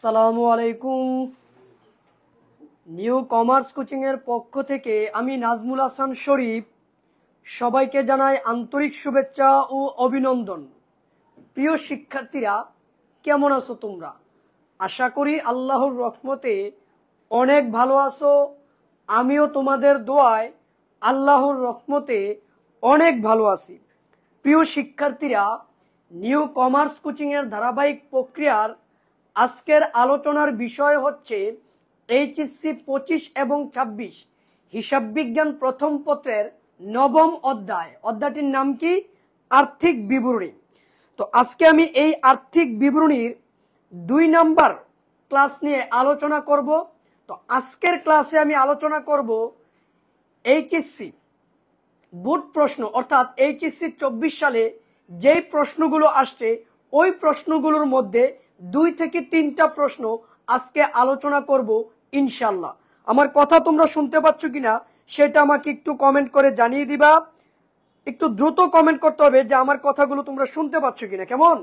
আসসালামু আলাইকুম। New commerce coaching এর পক্ষ থেকে আমি নাজমুল হাসান শরীফ সবাইকে জানাই আন্তরিক শুভেচ্ছা ও অভিনন্দন। প্রিয় শিক্ষার্থীরা, কেমন আছো তোমরা? আশা করি আল্লাহর রহমতে অনেক ভালো আছো। আমিও তোমাদের দোয়ায় আল্লাহর রহমতে অনেক ভালো আছি। প্রিয় শিক্ষার্থীরা, নিউ কমার্স কোচিং এর ধারাবাহিক প্রক্রিয়ার আজকের আলোচনার বিষয় হচ্ছে এইচএসসি 25 এবং 26 হিসাব বিজ্ঞান প্রথম পত্রের নবম অধ্যায়। অধ্যায়টির নাম কি? আর্থিক বিবরণী। তো আজকে আমি এই আর্থিক বিবরণীর 2 নাম্বার ক্লাস নিয়ে আলোচনা করব। তো আজকের ক্লাসে আমি আলোচনা করব এইচএসসি বোর্ড প্রশ্ন, অর্থাৎ এইচএসসি 24 সালে যেই প্রশ্নগুলো আসছে ওই প্রশ্নগুলোর মধ্যে 2 থেকে 3টা প্রশ্ন আজকে আলোচনা করব ইনশাল্লাহ। আমার কথা তোমরা শুনতে পাচ্ছ কিনা সেটা আমাকে একটু কমেন্ট করে জানিয়ে দিবা। একটু দ্রুত কমেন্ট করতে হবে যে আমার কথাগুলো তোমরা শুনতে পাচ্ছ কিনা। কেমন?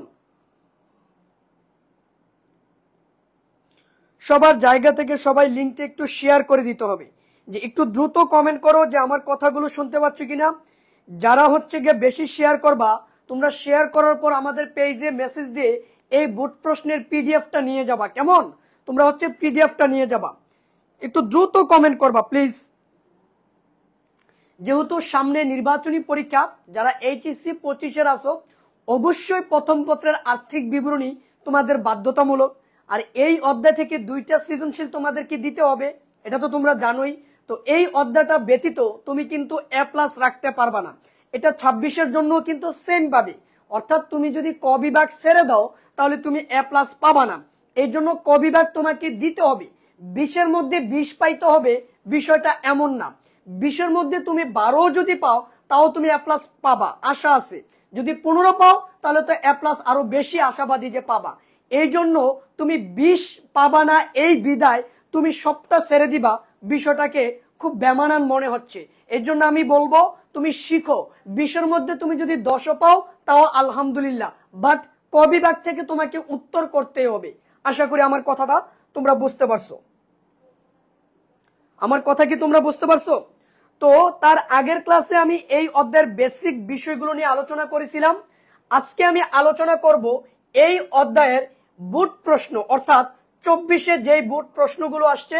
সবার জায়গা থেকে সবাই লিঙ্কটা একটু শেয়ার করে দিতে হবে, যে একটু দ্রুত কমেন্ট করো যে আমার কথাগুলো শুনতে পাচ্ছ কিনা। যারা হচ্ছে গিয়ে বেশি শেয়ার করবা, তোমরা শেয়ার করার পর আমাদের পেজে মেসেজ দিয়ে এই বোর্ড প্রশ্নের পিডিএফটা নিয়ে যাবা। কেমন? তোমরা হচ্ছে পিডিএফটা নিয়ে যাবা। একটু দ্রুত কমেন্ট করবা প্লিজ। যেহেতু সামনে নির্বাচনী পরীক্ষা, যারা এইচএসসি 25 আছো অবশ্যই প্রথম পত্রের আর্থিক বিবরণী তোমাদের বাধ্যতামূলক। আর এই অধ্যায় থেকে 2টা সৃজনশীল তোমাদেরকে দিতে হবে, এটা তো তোমরা জানোই। তো এই অধ্যায়টা ব্যতীত তুমি কিন্তু A+ রাখতে পারবা না। এটা 26-এর জন্য কিন্তু সেম পাবে, অর্থাৎ তুমি যদি ক বিভাগ ছেড়ে দাও তাহলে তুমি A+ পাবা না। এই জন্য ক বিভাগ তোমাকে দিতে হবে। 20-এর মধ্যে 20 পাইতে হবে বিষয়টা এমন না। 20-এর মধ্যে তুমি 12 যদি পাও তাও তুমি A+ পাবা, আশা আছে। যদি 15 পাও তাহলে তো A+ আরো বেশি আশাবাদী যে পাবা। এই জন্য তুমি 20 পাবা না, এই বিদায় তুমি সবটা ছেড়ে দিবা। বিষয়টাকে খুব বেমানান মনে হচ্ছে। এর জন্য আমি বলবো তুমি শিখো। 20-এর মধ্যে তুমি যদি 10 পাও তাও আলহামদুলিল্লাহ, বাট ক বিভাগ থেকে তোমাকে উত্তর করতে হবে। আশা করি আমার কথাটা তোমরা বুঝতে পারছো। আমার কথা কি তোমরা বুঝতে পারছো? তো তার আগের ক্লাসে আমি এই অধ্যায়ের বেসিক বিষয়গুলো নিয়ে আলোচনা করেছিলাম। আজকে আমি আলোচনা করব এই অধ্যায়ের বোর্ড প্রশ্ন, অর্থাৎ 24-এ যেই বোর্ড প্রশ্নগুলো আসছে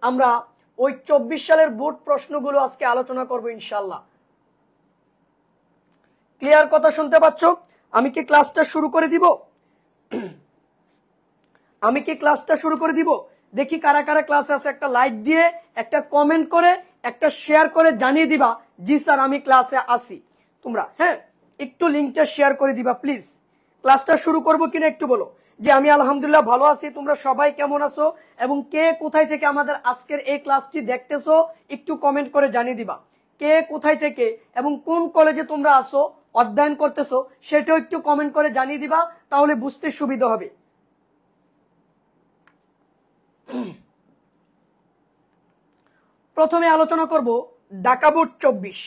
আমরা ওই 24 সালের বোর্ড প্রশ্নগুলো আজকে আলোচনা করব ইনশাল্লাহ। ক্লিয়ার কথা শুনতে পাচ্ছ? আমি কি ক্লাসটা শুরু করে দিব? আমি কি ক্লাসটা শুরু করে দিব? দেখি কারা কারা ক্লাসে আছে, একটা লাইক দিয়ে, একটা কমেন্ট করে, একটা শেয়ার করে জানিয়ে দিবা জি স্যার আমি ক্লাসে আসি। তোমরা হ্যাঁ একটু লিঙ্কটা শেয়ার করে দিবা প্লিজ। ক্লাসটা শুরু করব কিনা একটু বলো। যে আমি আলহামদুলিল্লাহ ভালো আছি, তোমরা সবাই কেমন আছো এবং কে কোথায় থেকে আমাদের আজকের এই ক্লাসটি দেখতেছো একটু কমেন্ট করে জানিয়ে দিবা। কে কোথায় থেকে এবং কোন কলেজে তোমরা আসো, অধ্যয়ন করতেছো, সেটাও একটু কমেন্ট করে জানিয়ে দিবা, তাহলে বুঝতে সুবিধা হবে। প্রথমে আলোচনা করব ঢাকা বোর্ড 24।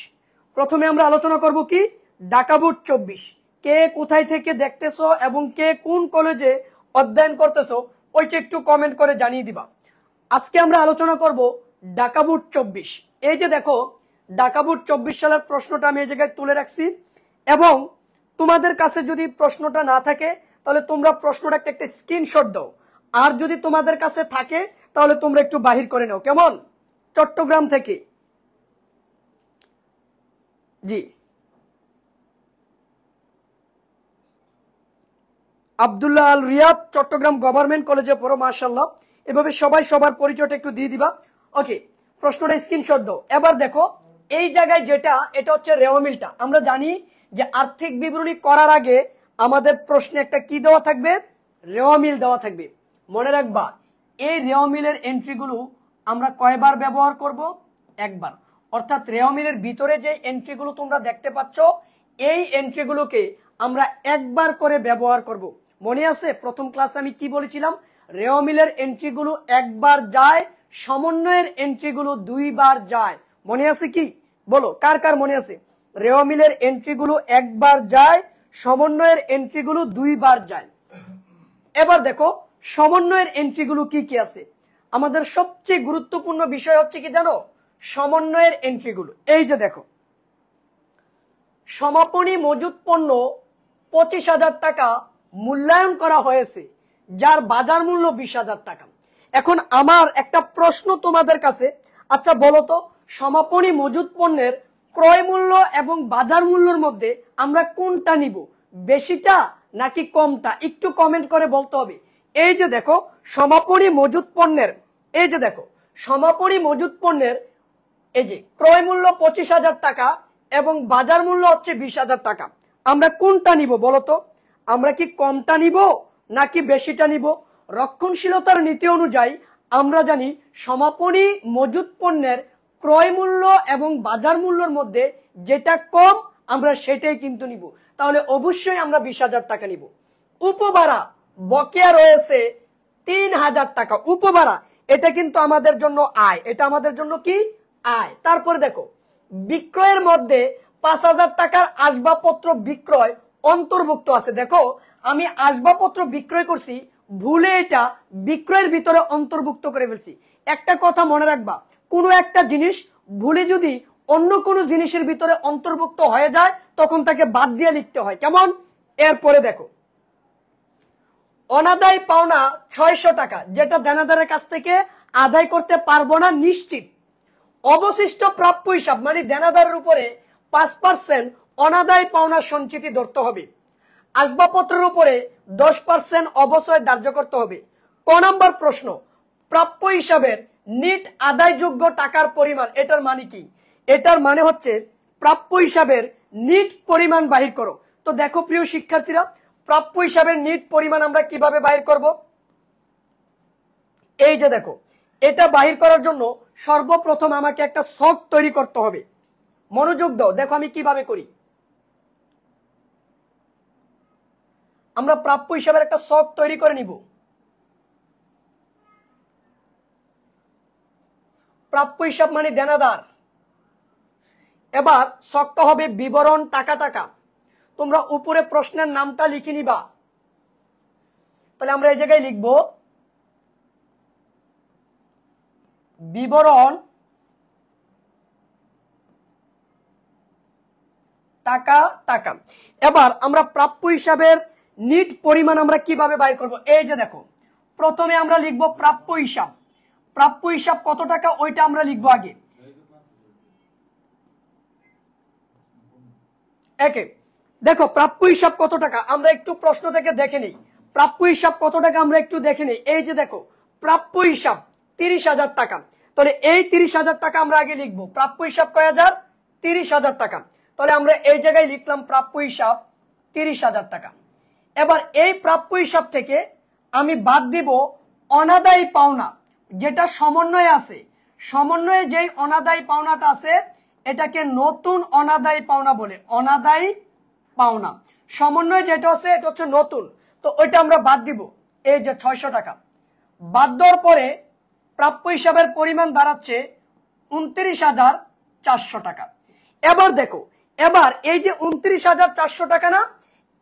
প্রথমে আমরা আলোচনা করব কি? ঢাকা বোর্ড 24। কে কোথায় থেকে দেখতেছো এবং কে কোন কলেজে অধ্যয়ন করতেছো ওইটা একটু কমেন্ট করে জানিয়ে দিবা। আজকে আমরা আলোচনা করব ঢাকা বোর্ড 24। এই যে দেখো, ঢাকা বোর্ড 24 সালের প্রশ্নটা আমি এই জায়গায় তুলে রাখছি, এবং তোমাদের কাছে যদি প্রশ্নটা না থাকে তাহলে তোমরা প্রশ্নটা একটা স্ক্রিনশট দাও, আর যদি তোমাদের কাছে থাকে তাহলে তোমরা একটু বাহির করে নাও। কেমন? চট্টগ্রাম থেকে জি আব্দুল্লাহ আল রিয়াদ, চট্টগ্রাম গভর্নমেন্ট কলেজে পড়ো, মাশাআল্লাহ। এভাবে সবাই সবার পরিচয়টা একটু দিয়ে দিবা। ওকে, প্রশ্নটা স্ক্রিনশট দাও। এবার দেখো এই জায়গায় যেটা, এটা হচ্ছে রেওয়ামিলটা। আমরা জানি যে আর্থিক বিবরণী করার আগে আমাদের প্রশ্নে একটা কি দেওয়া থাকবে? রেওয়ামিল দেওয়া থাকবে। মনে রাখবা এই রেওয়ামিলের এন্ট্রিগুলো আমরা কয়বার ব্যবহার করব? একবার। অর্থাৎ রেওয়ামিলের ভিতরে যে এন্ট্রিগুলো তোমরা দেখতে পাচ্ছ এই এন্ট্রিগুলোকে আমরা একবার করে ব্যবহার করব। মনে আছে প্রথম ক্লাসে আমি কি বলেছিলাম? রেওয়ামিলের এন্ট্রিগুলো একবার যায়, সমন্বয়ের এন্ট্রিগুলো 2 বার যায়। মনে আছে কি? বলো কার কার মনে আছে? রেওয়ামিলের এন্ট্রিগুলো একবার যায়, সমন্বয়ের এন্ট্রিগুলো 2 বার যায়। এবার দেখো সমন্বয়ের এন্ট্রিগুলো কি কি আছে? আমাদের সবচেয়ে গুরুত্বপূর্ণ বিষয় হচ্ছে কি জানো? সমন্বয়ের এন্ট্রিগুলো। এই যে দেখো, সমাপনী মজুত পণ্য 25,000 টাকা মূল্যায়ন করা হয়েছে, যার বাজার মূল্য 20,000 টাকা। এখন আমার একটা প্রশ্ন তোমাদের কাছে, আচ্ছা বলো তো, সমাপনী মজুত পণ্যের ক্রয় মূল্য এবং বাজার মূল্যের মধ্যে আমরা কোনটা নিব, বেশিটা নাকি কমটা? একটু কমেন্ট করে বলতে হবে। এই যে দেখো, সমাপনী মজুত পণ্যের, এই যে দেখো, সমাপনী মজুত পণ্যের এই যে ক্রয় মূল্য 25,000 টাকা এবং বাজার মূল্য হচ্ছে 20,000 টাকা। আমরা কোনটা নিব বলতো? আমরা কি কমটা নিব নাকি বেশিটা নিব? রক্ষণশীলতার নীতি অনুযায়ী আমরা জানি সমাপনী মজুত পণ্যের ক্রয় মূল্য এবং বাজার মূল্যের মধ্যে যেটা কম আমরা সেটাই কিন্তু নিব। তাহলে অবশ্যই আমরা 20,000 টাকা নিব। উপভাড়া বকেয়া রয়েছে 3,000 টাকা। উপভাড়া এটা কিন্তু আমাদের জন্য আয়, এটা আমাদের জন্য কি আয়। তারপরে দেখো, বিক্রয়ের মধ্যে 5,000 টাকার আসবাবপত্র বিক্রয় অন্তর্ভুক্ত আছে। দেখো, আমি আসবাবপত্র বিক্রয় করছি, ভুলে এটা বিক্রয়ের ভিতরে অন্তর্ভুক্ত করে ফেলছি। একটা কথা মনে রাখবা, কোনো একটা জিনিস ভুলে যদি অন্য কোনো জিনিসের ভিতরে অন্তর্ভুক্ত হয়ে যায় তখন তাকে বাদ দিয়ে লিখতে হয়। কেমন? এরপরে দেখো, অনাদায় পাওনা 600 টাকা, যেটা দেনাদারের কাছ থেকে আদায় করতে পারবো না নিশ্চিত। অবশিষ্ট প্রাপ্য হিসাব মানে দেনাদারের উপরে 5% অনাদায় পাওনা সঞ্চিতি ধরতে হবে। আসবাবপত্রের উপরে 10% অবশ্যই ধার্য করতে হবে। ক নম্বর প্রশ্ন, প্রাপ্য হিসাবের নিট আদায়যোগ্য টাকার পরিমাণ, এটার মানে কি? এটার মানে হচ্ছে প্রাপ্য হিসাবের নিট পরিমাণ বাহির করো। তো দেখো প্রিয় শিক্ষার্থীরা, প্রাপ্য হিসাবের নিট পরিমাণ আমরা কিভাবে বাহির করব? এই যে দেখো, এটা বাহির করার জন্য সর্বপ্রথম আমাকে একটা ছক তৈরি করতে হবে। মনোযোগ দাও, দেখো আমি কিভাবে করি। আমরা প্রাপ্য হিসাবের একটা ছক তৈরি করে নিব। প্রাপ্য হিসাব মানে দেনাদার। এবার ছকটা হবে বিবরণ টাকা টাকা। তোমরা উপরে প্রশ্নের নামটা লিখে নিবা। তাহলে আমরা এই জায়গায় লিখব বিবরণ টাকা টাকা। এবার আমরা প্রাপ্য হিসাবের নিট পরিমাণ আমরা কিভাবে বাইর করব? এই যে দেখো, প্রথমে আমরা লিখব প্রাপ্য হিসাব। প্রাপ্য হিসাব কত টাকা ওইটা আমরা লিখব আগে। একে দেখো, প্রাপ্য হিসাব কত টাকা আমরা একটু প্রশ্ন থেকে দেখে নেই। প্রাপ্য হিসাব কত টাকা আমরা একটু দেখে নেই। এই যে দেখো, প্রাপ্য হিসাব 30,000 টাকা। তাহলে এই 30,000 টাকা আমরা আগে লিখবো। প্রাপ্য হিসাব কয় হাজার? 30,000 টাকা। তাহলে আমরা এই জায়গায় লিখলাম প্রাপ্য হিসাব 30,000 টাকা। এবার এই প্রাপ্য হিসাব থেকে আমি বাদ দিব অনাদায়ী পাওনা, যেটা সমন্বয়ে আছে। সমন্বয়ে যেই অনাদায়ী পাওনাটা আছে এটাকে নতুন অনাদায়ী পাওনা বলে। অনাদায়ী পাওনা সমন্বয়ে যেটা আছে এটা হচ্ছে নতুন, তো ওইটা আমরা বাদ দিব। এই যে 600 টাকা বাদ দেওয়ার পরে প্রাপ্য হিসাবের পরিমাণ দাঁড়াচ্ছে 29,400 টাকা। এবার দেখো, এবার এই যে 29,400 টাকা না,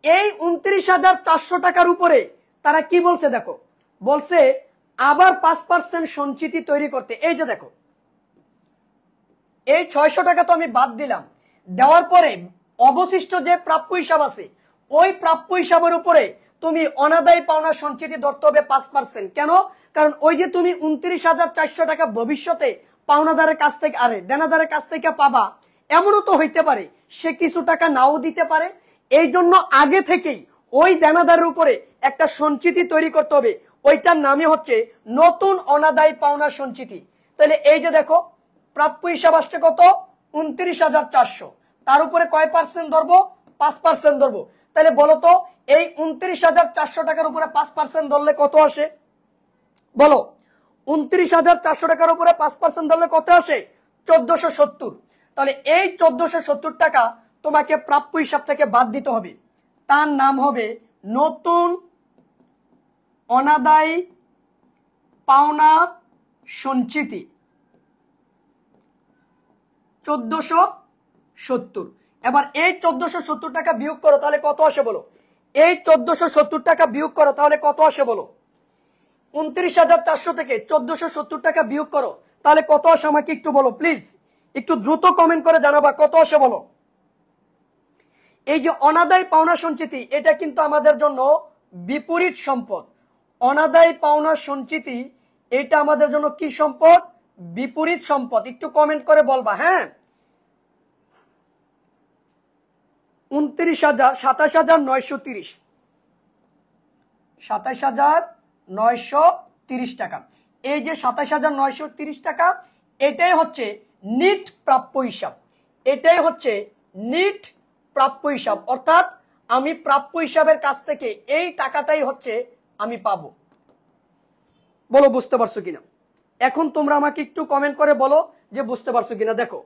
এই 29,400 টাকার উপরে তারা কি বলছে দেখো, বলছে আবার 5% সঞ্চিতি তৈরি করতে। এই যে দেখো, এই 600 টাকা তো আমি বাদ দিলাম, দেওয়ার পরে অবশিষ্ট যে প্রাপ্য হিসাব আছে ওই প্রাপ্য হিসাবের উপরে তুমি অনাদায়ী পাওনা সঞ্চিতি ধরতে হবে 5%। কেন? কারণ ওই যে তুমি 29,400 টাকা ভবিষ্যতে পাওনাদারের কাছ থেকে আরে দেনাদারের কাছ থেকে পাবা, এমনও তো হইতে পারে সে কিছু টাকা নাও দিতে পারে। এই জন্য আগে থেকেই ওই দেনাদারের উপরে একটা সঞ্চিতি তৈরি করতে হবে। ওইটার নামই হচ্ছে নতুন অনাদায়ী পাওনা সঞ্চিতি। তাহলে এই যে দেখো, প্রাপ্য হিসাব আসছে কত? 29,400। তার উপরে কয় পার্সেন্ট ধরবো? 5% ধরবো। তাহলে বলতো এই 29,400 টাকার উপরে 5% ধরলে কত আসে? বলো, 29,400 টাকার উপরে 5% ধরলে কত আসে? 1470। তাহলে এই 1470 টাকা তোমাকে প্রাপ্য হিসাব থেকে বাদ দিতে হবে। তার নাম হবে নতুন অনাদায়ী পাওনা সঞ্চিতি 1470। এবার এই 1470 টাকা বিয়োগ করো, তাহলে কত আসে বলো? এই 1470 টাকা বিয়োগ করো, তাহলে কত আসে বলো? 29,400 থেকে 1470 টাকা বিয়োগ করো, তাহলে কত আসে আমাকে একটু বলো প্লিজ, একটু দ্রুত কমেন্ট করে জানাবা কত আসে বলো। এই যে অনাদায় পাওনা সঞ্চিতি, এটা কিন্তু আমাদের জন্য বিপরীত সম্পদ। অনাদায় পাওনা সঞ্চিতি এটা আমাদের জন্য কি সম্পদ? বিপরীত সম্পদ। একটু কমেন্ট করে বলবা। হ্যাঁ, 27,930 27,930 টাকা। এই যে 27,930 টাকা, এটাই হচ্ছে নিট প্রাপ্য হিসাব। এটাই হচ্ছে নিট প্রাপ্য হিসাব, অর্থাৎ আমি প্রাপ্য হিসাবের কাছ থেকে এই টাকাটাই হচ্ছে আমি পাবো। বলো বুঝতে পারছো কিনা? এখন তোমরা আমাকে একটু কমেন্ট করে বলো যে বুঝতে পারছো কিনা। দেখো,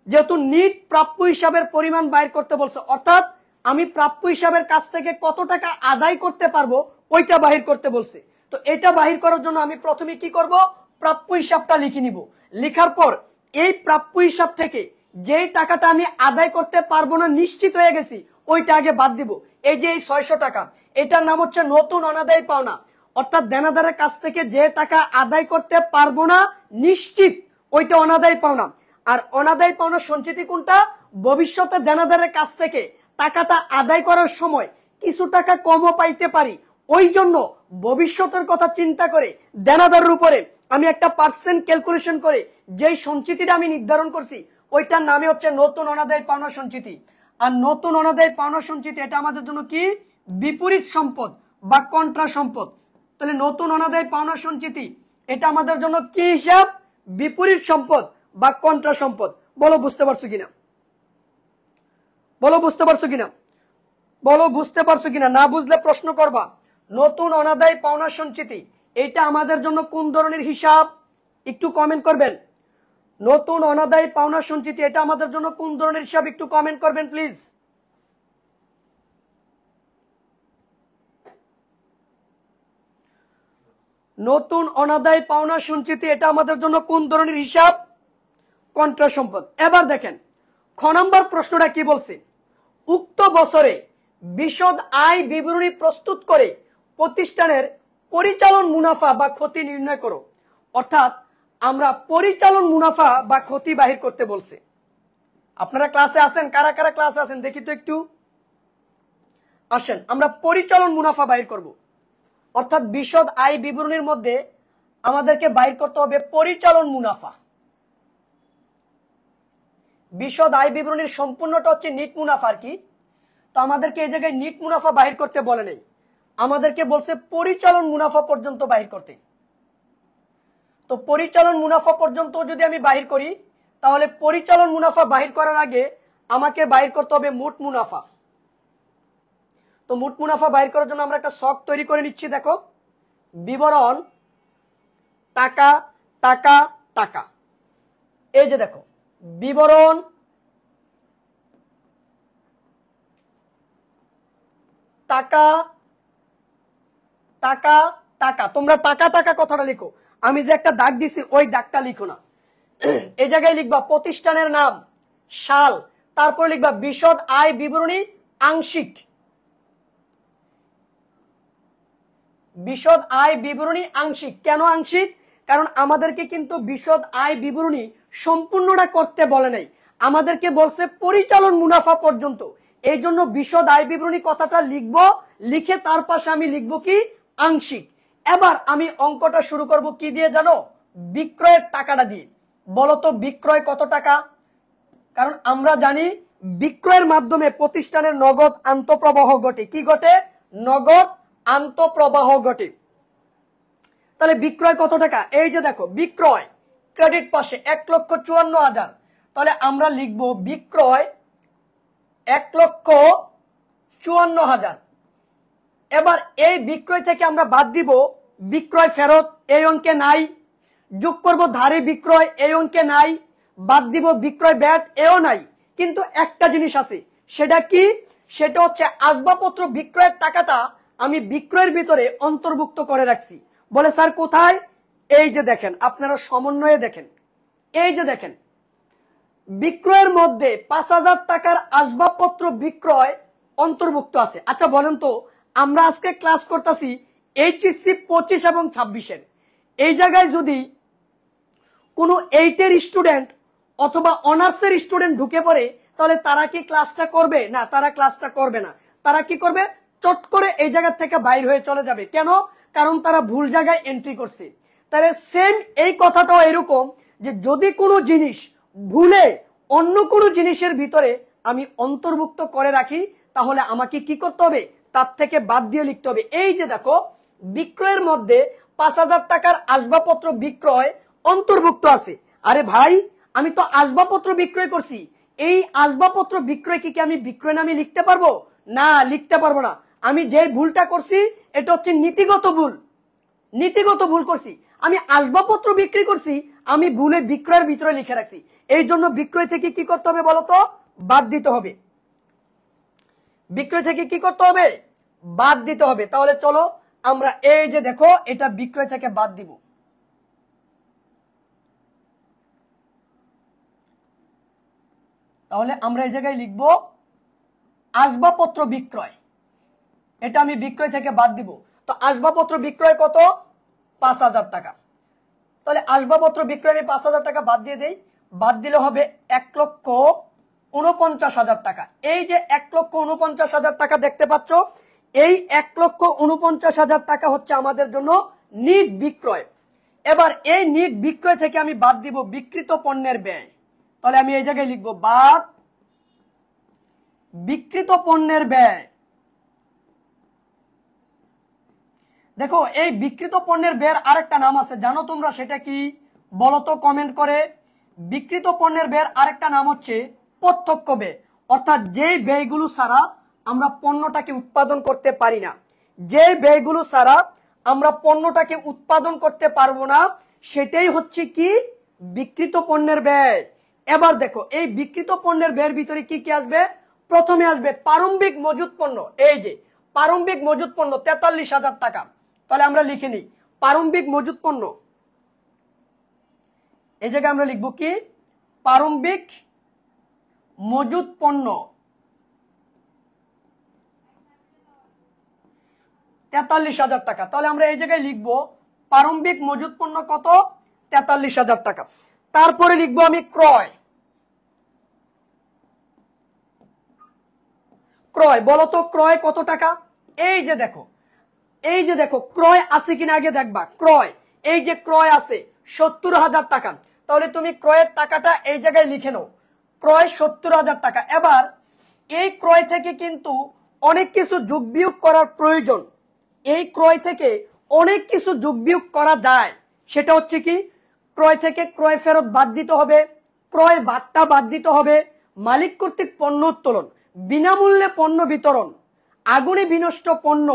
যেহেতু নিট প্রাপ্য হিসাবের পরিমাণ বাইর করতে বলছে, অর্থাৎ আমি প্রাপ্য হিসাবের কাছ থেকে কত টাকা আদায় করতে পারবো ওইটা বাহির করতে বলছে। তো এটা বাহির করার জন্য আমি প্রথমে কি করব? প্রাপ্য হিসাবটা লিখে নিব। লিখার পর এই প্রাপ্য হিসাব থেকে যেই টাকাটা আমি আদায় করতে পারবো না নিশ্চিত হয়ে গেছি, ওইটা আগে বাদ দিব। এই যে এই 600 টাকা, এটার নাম হচ্ছে নতুন অনাদায় পাওনা। অর্থাৎ দেনাদারের কাছ থেকে যে টাকা আদায় করতে পারবো না নিশ্চিত, ওইটা অনাদায় পাওনা। আর অনাদায় পাওনা সঞ্চিতি কোনটা? ভবিষ্যতে দেনাদারের কাছ থেকে টাকাটা আদায় করার সময় কিছু টাকা কমও পাইতে পারি, ওই জন্য ভবিষ্যতের কথা চিন্তা করে দেনাদারের উপরে আমি একটা পার্সেন্ট ক্যালকুলেশন করে যেই সঞ্চিতিটা আমি নির্ধারণ করছি, ওইটার নামে হচ্ছে নতুন অনাদায় পাওনা সঞ্চিতি। আর নতুন অনাদায় পাওনা সঞ্চিতি এটা আমাদের জন্য কি? বিপরীত সম্পদ বা কন্ট্রা সম্পদ। তাহলে নতুন অনাদায় পাওনা সঞ্চিতি এটা আমাদের জন্য কি হিসাব? বিপরীত সম্পদ বা কন্ট্রা সম্পদ। বলো বুঝতে পারছো কিনা? বলো বুঝতে পারছো কিনা? বলো বুঝতে পারছো কিনা? না বুঝলে প্রশ্ন করবা। নতুন অনাদায় পাওনা সঞ্চিতি এটা আমাদের জন্য কোন ধরনের হিসাব? একটু কমেন্ট করবেন। নতুন অনাদায় পাওনা সঞ্চিতি এটা আমাদের জন্য কোন ধরনের হিসাব? একটু কমেন্ট করবেন প্লিজ। নতুন অনাদায় পাওনা সঞ্চিতি এটা আমাদের জন্য কোন ধরনের হিসাব? কন্ট্রা সম্পদ। এবার দেখেন খ নম্বর প্রশ্নটা কি বলছে? উক্ত বছরে বিশদ আয় বিবরণী প্রস্তুত করে প্রতিষ্ঠানের পরিচালন মুনাফা বা ক্ষতি নির্ণয় করো। অর্থাৎ আমরা পরিচালন মুনাফা বা ক্ষতি বাহির করতে বলছে। আপনারা ক্লাসে আছেন? কারা কারা ক্লাসে আছেন দেখি তো একটু আসেন। আমরা পরিচালন মুনাফা বাহির করব। অর্থাৎ বিশদ আয় বিবরণীর মধ্যে আমাদেরকে বাহির করতে হবে পরিচালন মুনাফা। বিশদ আয় বিবরণীর সম্পূর্ণটা হচ্ছে নিট মুনাফা আর কি। তো আমাদেরকে এই জায়গায় নিট মুনাফা বাহির করতে বলে নেই, আমাদেরকে বলছে পরিচালন মুনাফা পর্যন্ত বাহির করতে। তো পরিচালন মুনাফা পর্যন্ত যদি আমি বাহির করি, তাহলে পরিচালন মুনাফা বাহির করার আগে আমাকে বাহির করতে হবে মোট মুনাফা। তো মোট মুনাফা বাহির করার জন্য আমরা একটা ছক তৈরি করে নিচ্ছি। দেখো, বিবরণ টাকা টাকা টাকা। এই যে দেখো, বিবরণ টাকা টাকা টাকা। তোমরা টাকা টাকা কথাটা লিখো, আমি যে একটা দাগ দিছি ওই দাগটা লিখো না। এই জায়গায় লিখবা প্রতিষ্ঠানের নাম, সাল, তারপর লিখবা বিশদ আয় বিবরণী আংশিক। বিশদ আয় বিবরণী আংশিক। কেন আংশিক? কারণ আমাদেরকে কিন্তু বিশদ আয় বিবরণী সম্পূর্ণটা করতে বলে নাই, আমাদেরকে বলছে পরিচালন মুনাফা পর্যন্ত। এই জন্য বিশদ আয় বিবরণী কথাটা লিখবো, লিখে তার পাশে আমি লিখবো কি? আংশিক। এবার আমি অঙ্কটা শুরু করব কি দিয়ে জানো? বিক্রয়ের টাকাটা দিয়ে। বলতো বিক্রয় কত টাকা? কারণ আমরা জানি বিক্রয়ের মাধ্যমে প্রতিষ্ঠানের নগদ আন্তঃপ্রবাহ ঘটে। কি ঘটে? নগদ আন্তঃপ্রবাহ ঘটে। তাহলে বিক্রয় কত টাকা? এই যে দেখো, বিক্রয় ক্রেডিট পাশে 1,54,000। তাহলে আমরা লিখব বিক্রয় 1,54,000। এবার এই বিক্রয় থেকে আমরা বাদ দিব বিক্রয় ফেরত, এই অঙ্কে নাই। যোগ করব ধারে বিক্রয়, এই অঙ্কে নাই। বাদ দিব বিক্রয় ব্যাট, এও নাই। কিন্তু একটা জিনিস আছে, সেটা কি? সেটা হচ্ছে আসবাবপত্র বিক্রয়ের টাকাটা আমি বিক্রয়ের ভিতরে অন্তর্ভুক্ত করে রাখছি। বলে স্যার কোথায়? এই যে দেখেন, আপনারা সমন্বয়ে দেখেন, এই যে দেখেন বিক্রয়ের মধ্যে 5,000 টাকার আসবাবপত্র বিক্রয় অন্তর্ভুক্ত আছে। আচ্ছা বলেন তো, আমরা আজকে ক্লাস করতেছি এইচএসসি 25 এবং 26-এর এই জায়গায় যদি কোনো 8-এর স্টুডেন্ট অথবা অনার্সের স্টুডেন্ট ঢুকে পড়ে, তাহলে তারা কি ক্লাসটা করবে? না, তারা ক্লাসটা করবে না। তারা কি করবে? চট করে এই জায়গা থেকে বাইর হয়ে চলে যাবে। কেন? কারণ তারা ভুল জায়গায় এন্ট্রি করছে। তাহলে সেম এই কথাটাও এরকম যে যদি কোনো জিনিস ভুলে অন্য কোনো জিনিসের ভিতরে আমি অন্তর্ভুক্ত করে রাখি, তাহলে আমাকে কি করতে হবে? তার থেকে বাদ দিয়ে লিখতে হবে। এই যে দেখো, বিক্রয়ের মধ্যে 5,000 টাকার আসবাবপত্র বিক্রয় অন্তর্ভুক্ত আছে। আরে ভাই, আমি তো আসবাবপত্র বিক্রয় করছি, এই আসবাবপত্র বিক্রয় কি আমি বিক্রয় নামে লিখতে পারবো? না, লিখতে পারবো না। আমি যে ভুলটা করছি এটা হচ্ছে নীতিগত ভুল। নীতিগত ভুল করছি, আমি আসবাবপত্র বিক্রি করছি, আমি ভুলে বিক্রয়ের ভিতরে লিখে রাখছি। এই জন্য বিক্রয় থেকে কি করতে হবে বলতো? বাদ দিতে হবে। বিক্রয় থেকে কি করতে হবে? বাদ দিতে হবে। তাহলে চলো আমরা এই যে দেখো, এটা বিক্রয় থেকে বাদ দিব। তাহলে আমরা এই জায়গায় লিখব আসবাবপত্র বিক্রয়। এটা আমি বিক্রয় থেকে বাদ দিব। তো আসবাবপত্র বিক্রয় কত? 5,000 টাকা। তাহলে আসবাবপত্র বিক্রয় আমি 5,000 টাকা বাদ দিয়ে দেই। বাদ দিলে হবে 1,49,000 টাকা। এই যে 1,49,000 টাকা দেখতে পাচ্ছ, এই 1,49,000 টাকা হচ্ছে আমাদের জন্য নিট বিক্রয়। এবার এই নিট বিক্রয় থেকে আমি বাদ দিব বিক্রিত পণ্যের ব্যয়। তাহলে আমি এই জায়গায় লিখবো বাদ বিক্রিত পণ্যের ব্যয়। দেখো, এই বিক্রিত পণ্যের ব্যয়ের আরেকটা নাম আছে, জানো তোমরা সেটা কি? বলতো কমেন্ট করে। বিক্রিত পণ্যের ব্যয়ের আরেকটা নাম হচ্ছে প্রত্যক্ষ ব্যয়। অর্থাৎ যে ব্যয়গুলো ছাড়া আমরা পণ্যটাকে উৎপাদন করতে পারি না, যে ব্যয়গুলো ছাড়া আমরা পণ্যটাকে উৎপাদন করতে পারবো না, সেটাই হচ্ছে কি? বিক্রিত পণ্যের ব্যয়। এবার দেখো, এই বিক্রিত পণ্যের ব্যয়ের ভিতরে কি কি আসবে? প্রথমে আসবে প্রারম্ভিক মজুত পণ্য। এই যে প্রারম্ভিক মজুত পণ্য 43,000 টাকা। তাহলে আমরা লিখে নিই প্রারম্ভিক মজুত পণ্য। এই জায়গায় আমরা লিখবো কি? প্রারম্ভিক মজুত পণ্য 43,000 টাকা। তাহলে আমরা এই জায়গায় লিখবো প্রারম্ভিক মজুত পণ্য কত? 43,000 টাকা। তারপরে লিখবো আমি ক্রয়। ক্রয় বলতো ক্রয় কত টাকা? এই যে দেখো, এই যে দেখো ক্রয় আছে কিনা আগে দেখবা। ক্রয়, এই যে ক্রয় আছে 70,000 টাকা। তাহলে তুমি ক্রয়ের টাকাটা এই জায়গায় লিখে নাও, ক্রয় 70,000 টাকা। এবার এই ক্রয় থেকে কিন্তু অনেক কিছু যোগ বিয়োগ করার প্রয়োজন। এই ক্রয় থেকে অনেক কিছু যোগ বিয়োগ করা যায়। সেটা হচ্ছে কি? ক্রয় থেকে ক্রয় ফেরত বাদ দিতে হবে, ক্রয় ভাট্টা বাদ দিতে হবে, মালিক কর্তৃক পণ্য উত্তোলন, বিনামূল্যে পণ্য বিতরণ, আগুনে বিনষ্ট পণ্য,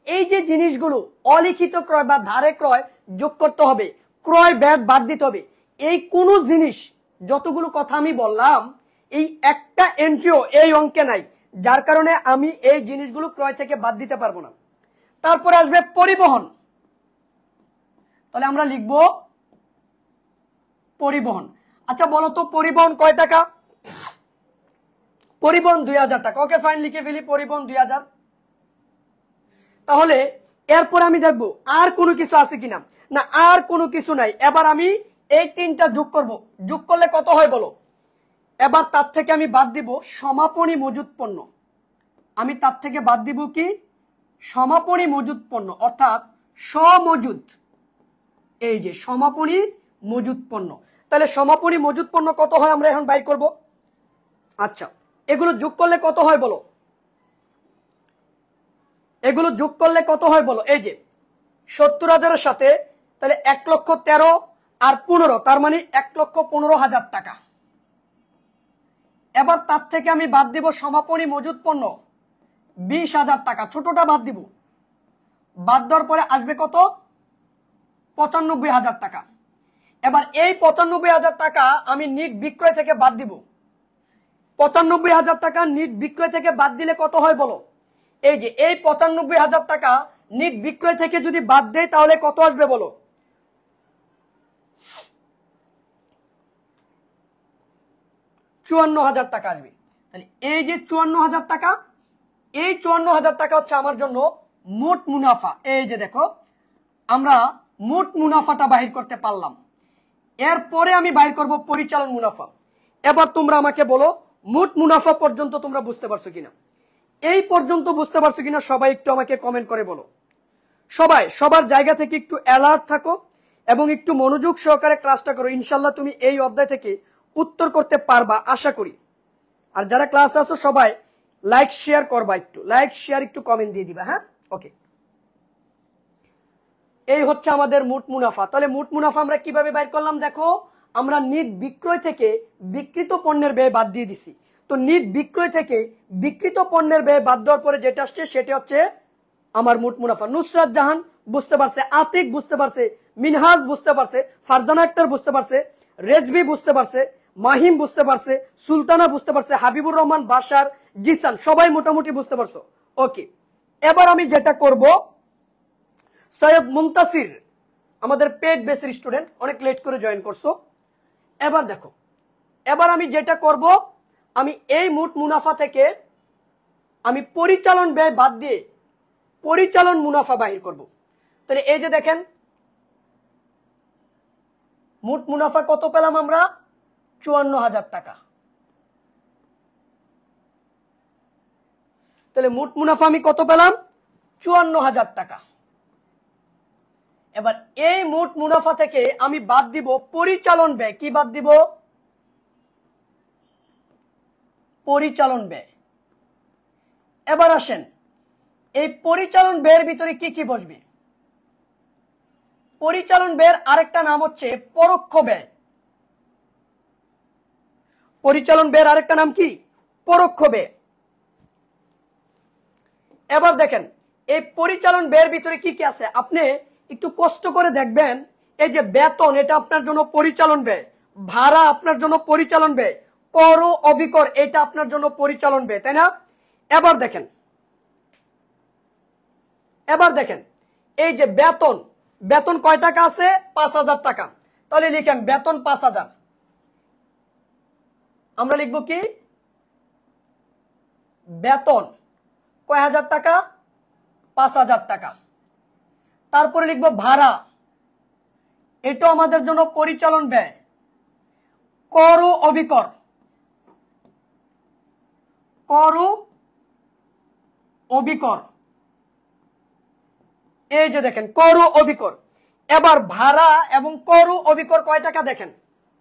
এই যে জিনিসগুলো অলিখিত ক্রয় বা ধারে ক্রয় যোগ করতে হবে, ক্রয় ব্যয় বাদ দিতে হবে। এই কোন জিনিস, যতগুলো কথা আমি বললাম, এই একটা এন্ট্রিও এই অঙ্কে নাই, যার কারণে আমি এই জিনিসগুলো ক্রয় থেকে বাদ দিতে পারবো না। তারপরে আসবে পরিবহন। তাহলে আমরা লিখবো পরিবহন। আচ্ছা বলো তো পরিবহন কয় টাকা? পরিবহন 2,000 টাকা। ওকে ফাইন, লিখে ফেলি পরিবহন 2,000। তাহলে এরপর আমি দেখবো আর কোনো কিছু আছে কিনা। না, আর কোনো কিছু নাই। এবার আমি এই তিনটা যোগ করব। যোগ করলে কত হয় বলো? এবার তার থেকে আমি বাদ দিব সমাপনী মজুত পণ্য। আমি তার থেকে বাদ দিব কি? সমাপনী মজুত পণ্য, অর্থাৎ সমজুত। এই যে সমাপনী মজুত পণ্য। তাহলে সমাপনী মজুত পণ্য কত হয় আমরা এখন বাইর করব। আচ্ছা, এগুলো যোগ করলে কত হয় বলো? এগুলো যোগ করলে কত হয় বলো? এই যে 70,000 এর সাথে তাহলে 1,13,000 আর 15, তার মানে 1,15,000 টাকা। এবার তার থেকে আমি বাদ দিব সমাপনী মজুত পণ্য 20,000 টাকা, ছোটটা বাদ দিব। বাদ দেওয়ার পরে আসবে কত? 95,000 টাকা। এবার এই 95,000 টাকা আমি নিট বিক্রয় থেকে বাদ দিব। 95,000 টাকা নিট বিক্রয় থেকে বাদ দিলে কত হয় বলো? এই যে এই 95,000 টাকা নিট বিক্রয় থেকে যদি বাদ দেয় তাহলে কত আসবে বলো? 54,000 টাকা আসবে। তাহলে এই যে 54,000 টাকা, এই 54,000 টাকা হচ্ছে আমার জন্য মোট মুনাফা, এই যে দেখো আমরা মোট মুনাফাটা বাহির করতে পারলাম। এরপরে আমি বাহির করব পরিচালন মুনাফা। এবার তোমরা আমাকে বলো মোট মুনাফা পর্যন্ত তোমরা বুঝতে পারছো কিনা, এই পর্যন্ত বুঝতে পারছো কিনা সবাই একটু আমাকে কমেন্ট করে বলো। সবাই সবার জায়গা থেকে একটু অ্যালার্ট থাকো এবং একটু মনোযোগ সহকারে ক্লাসটা করো। ইনশাল্লাহ তুমি এই অধ্যায় থেকে উত্তর করতে পারবা আশা করি। আর যারা ক্লাসে আছো সবাই লাইক শেয়ার করবা, একটু লাইক শেয়ার একটু কমেন্ট দিয়ে দিবা। হ্যাঁ, ওকে। এই হচ্ছে আমাদের মোট মুনাফা। তাহলে মোট মুনাফা আমরা কিভাবে বাইর করলাম দেখো, আমরা নিট বিক্রয় থেকে বিক্রিত পণ্যের ব্যয় বাদ দিয়ে দিছি। তো নিট বিক্রয় থেকে বিক্রিত পণ্যের ব্যয় বাদ দেওয়ার পরে যেটা আসছে সেটা হচ্ছে আমার মোট মুনাফা। নুসরাত জাহান বুঝতে পারছে, আতিক বুঝতে পারছে, মিনহাজ বুঝতে পারছে, ফারজানা আক্তার বুঝতে পারছে, রেজবি বুঝতে পারছে, মাহিম বুঝতে পারছে, সুলতানা বুঝতে পারছে, হাবিবুর রহমান, বাশার, জিসান সবাই মোটামুটি বুঝতে পারছো। ওকে, এবার আমি যেটা করব, সৈয়দ মুমতাসির আমাদের পেড বেসের স্টুডেন্ট, অনেক লেট করে জয়েন করছো। এবার দেখো, এবার আমি যেটা করব, আমি এই মোট মুনাফা থেকে আমি পরিচালন ব্যয় বাদ দিয়ে পরিচালন মুনাফা বাহির করব। তাহলে এই যে দেখেন মোট মুনাফা কত পেলাম আমরা, 54,000 টাকা। তাহলে মোট মুনাফা আমি কত পেলাম, 54,000 টাকা। এবার এই মোট মুনাফা থেকে আমি বাদ দিব পরিচালন ব্যয়। কি বাদ দিব, পরিচালন ব্যয়। এবার আসেন এই পরিচালন ব্যয়ের ভিতরে কি কি বসবে। পরিচালন ব্যয়ের আরেকটা নাম হচ্ছে পরোক্ষ ব্যয়। পরিচালন ব্যয়ের আরেকটা নাম কি, পরোক্ষ ব্যয়। এবার দেখেন এই পরিচালন ব্যয়ের ভিতরে কি কি আছে, আপনি একটু কষ্ট করে দেখবেন। এই যে বেতন, এটা আপনার জন্য পরিচালন ব্যয়। ভাড়া আপনার জন্য পরিচালন ব্যয়। কর ও অবিকর এটা আপনার জন্য পরিচালন ব্যয়, তাই না? এবার দেখেন, এবার দেখেন এই যে বেতন, বেতন কয় টাকা আছে, 5,000 টাকা। তাহলে লিখেন বেতন 5,000। আমরা লিখবো কি, বেতন কয় হাজার টাকা, 5,000 টাকা। তারপরে লিখবো ভাড়া, এটা আমাদের জন্য পরিচালন ব্যয়। কর ও অবিকর, কর ও অবিকর, এই যে দেখেন কর ও অবিকর। এবার ভাড়া এবং কর ও অবিকর কয় টাকা দেখেন,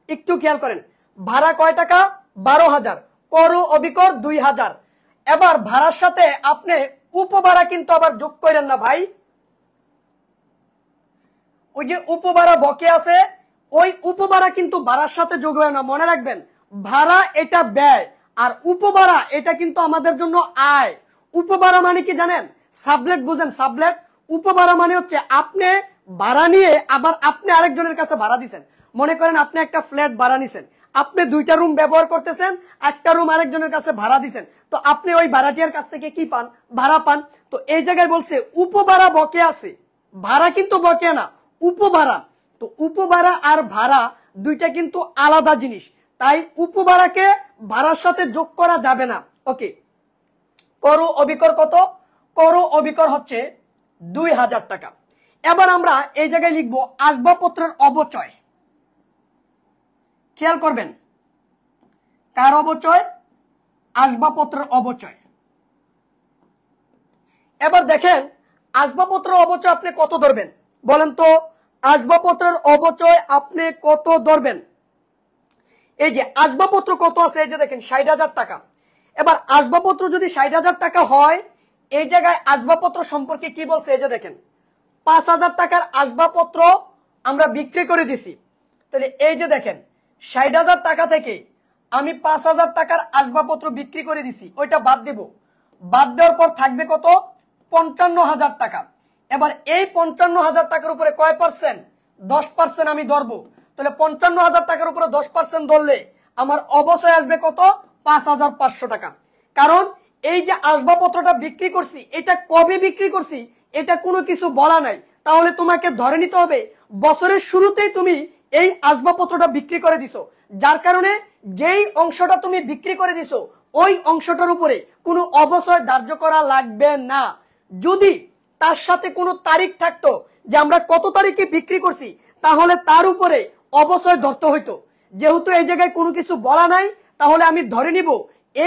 একটু খেয়াল করেন। ভাড়া কয় টাকা, 12,000, কর ও অবিকর 2,000। এবার ভাড়ার সাথে আপনি উপভাড়া কিন্তু আবার যোগ করেন না ভাই। ওই যে উপভাড়া বকে আছে, ওই উপভাড়া কিন্তু ভাড়ার সাথে যোগ হয় না, মনে রাখবেন। ভাড়া এটা ব্যয় আর উপভাড়া এটা কিন্তু আমাদের জন্য আয়। উপভাড়া মানে কি জানেন, সাবলেট বুঝেন, সাবলেট। উপভাড়া মানে হচ্ছে আপনি ভাড়া নিয়ে আবার আপনি আরেকজনের কাছে ভাড়া দিচ্ছেন। মনে করেন আপনি একটা ফ্ল্যাট ভাড়া নিছেন, আপনি 2টা রুম ব্যবহার করতেছেন, একটা রুম আরেকজনের কাছে ভাড়া দিচ্ছেন। তো আপনি ওই ভাড়াটিয়ার কাছ থেকে কি পান, ভাড়া পান। তো এই জায়গায় বলছে উপভাড়া বকে আছে, ভাড়া কিন্তু বকে না, উপভাড়া। তো উপভাড়া আর ভাড়া দুইটা কিন্তু আলাদা জিনিস, তাই উপভাড়াকে ভাড়ার সাথে যোগ করা যাবে না। ওকে, কর ও অবিকর কত, কর ও অবিকর হচ্ছে 2,000 টাকা। এবার আমরা এই জায়গায় লিখবো আসবাবপত্রের অবচয়। খেয়াল করবেন, কার অবচয়, আসবাবপত্রের অবচয়। এবার দেখেন আসবাবপত্রের অবচয় আপনি কত ধরবেন বলেন তো, আসবাবপত্রের অবচয় আপনি কত ধরবেন। এই যে আসবাবপত্র কত আছে, এই যে দেখেন 60,000 টাকা। এবার আসবাবপত্র যদি 60,000 টাকা হয়, এই জায়গায় আসবাবপত্র সম্পর্কে কি বলছে, এই যে দেখেন 5,000 টাকার আসবাবপত্র আমরা বিক্রি করে দিছি। তাহলে এই যে দেখেন 60,000 টাকা থেকে আমি 5,000 টাকার আসবাবপত্র বিক্রি করে দিছি, ওইটা বাদ দিব। বাদ দেওয়ার পর থাকবে কত, 55,000 টাকা। এবার এই 55,000 টাকার উপরে কয় পার্সেন্ট, 10% আমি ধরবো। তাহলে 55,000 টাকার উপরে 10% ধরলে আমার অবচয় আসবে কত, 5,500 টাকা। কারণ এই যে আসবাবপত্রটা বিক্রি করছি, এটা কবে বিক্রি করছি এটা কোনো কিছু বলা নাই। তাহলে তোমাকে ধরে নিতে হবে বছরের শুরুতেই তুমি এই আসবাবপত্রটা বিক্রি করে দিছো, যার কারণে যেই অংশটা তুমি বিক্রি করে দিছো ওই অংশটার উপরে কোনো অবচয় ধার্য করা লাগবে না। যদি তার সাথে কোনো তারিখ থাকতো যে আমরা কত তারিখে বিক্রি করছি, তাহলে তার উপরে অবশ্যই ধরতে হইতো। যেহেতু এই জায়গায় কোনো কিছু বলা নাই, তাহলে আমি ধরে নিব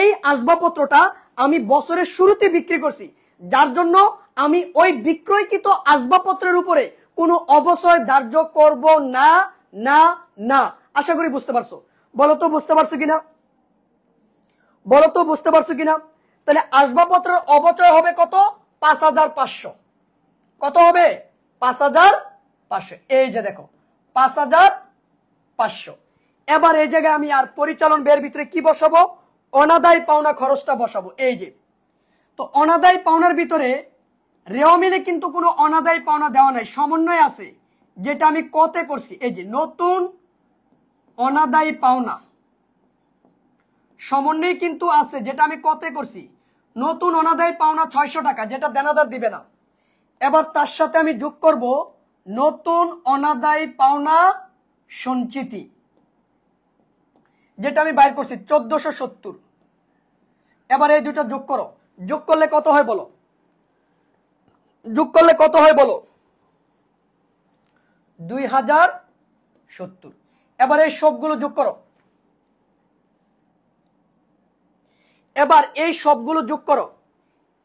এই আসবাবপত্রটা আমি বছরের শুরুতে বিক্রি করছি, যার জন্য আমি ওই বিক্রয়কৃত আসবাবপত্রের উপরে কোনো অবশ্যই ধার্য করব না না না। আশা করি বুঝতে পারছো। বলো তো বুঝতে পারছো কিনা, বলো তো বুঝতে পারছো কিনা। তাহলে আসবাবপত্রের অবচয় হবে কত? ৫৫০০। কত হবে? ৫৫০০। এই যে দেখো ৫৫০০। এবার এই জায়গায় আমি আর পরিচালন ব্যয়ের ভিতরে কি বসাবো? অনাদায় পাওনা খরচটা বসাবো। এই যে, তো অনাদায় পাওনার ভিতরে রেওয়া মিলে কিন্তু কোনো অনাদায় পাওনা দেওয়া নাই, সমন্বয় আছে, যেটা আমি কতে করছি। এই যে নতুন অনাদায় পাওনা সমন্বয় কিন্তু আছে, যেটা আমি কতে করছি। নতুন অনাদায় পাওনা ৬০০ টাকা, যেটা দেনাদার দিবে না। এবার তার সাথে আমি যোগ করব নতুন অনাদায় পাওনা সঞ্চিতি, যেটা আমি বাইর করছি ১৪৭০। এবার এই দুটো যোগ করো, যোগ করলে কত হয় বলো? যোগ করলে কত হয় বলো? ২০৭০। এবার এই সবগুলো যোগ করো, এবার এই সবগুলো যোগ করো,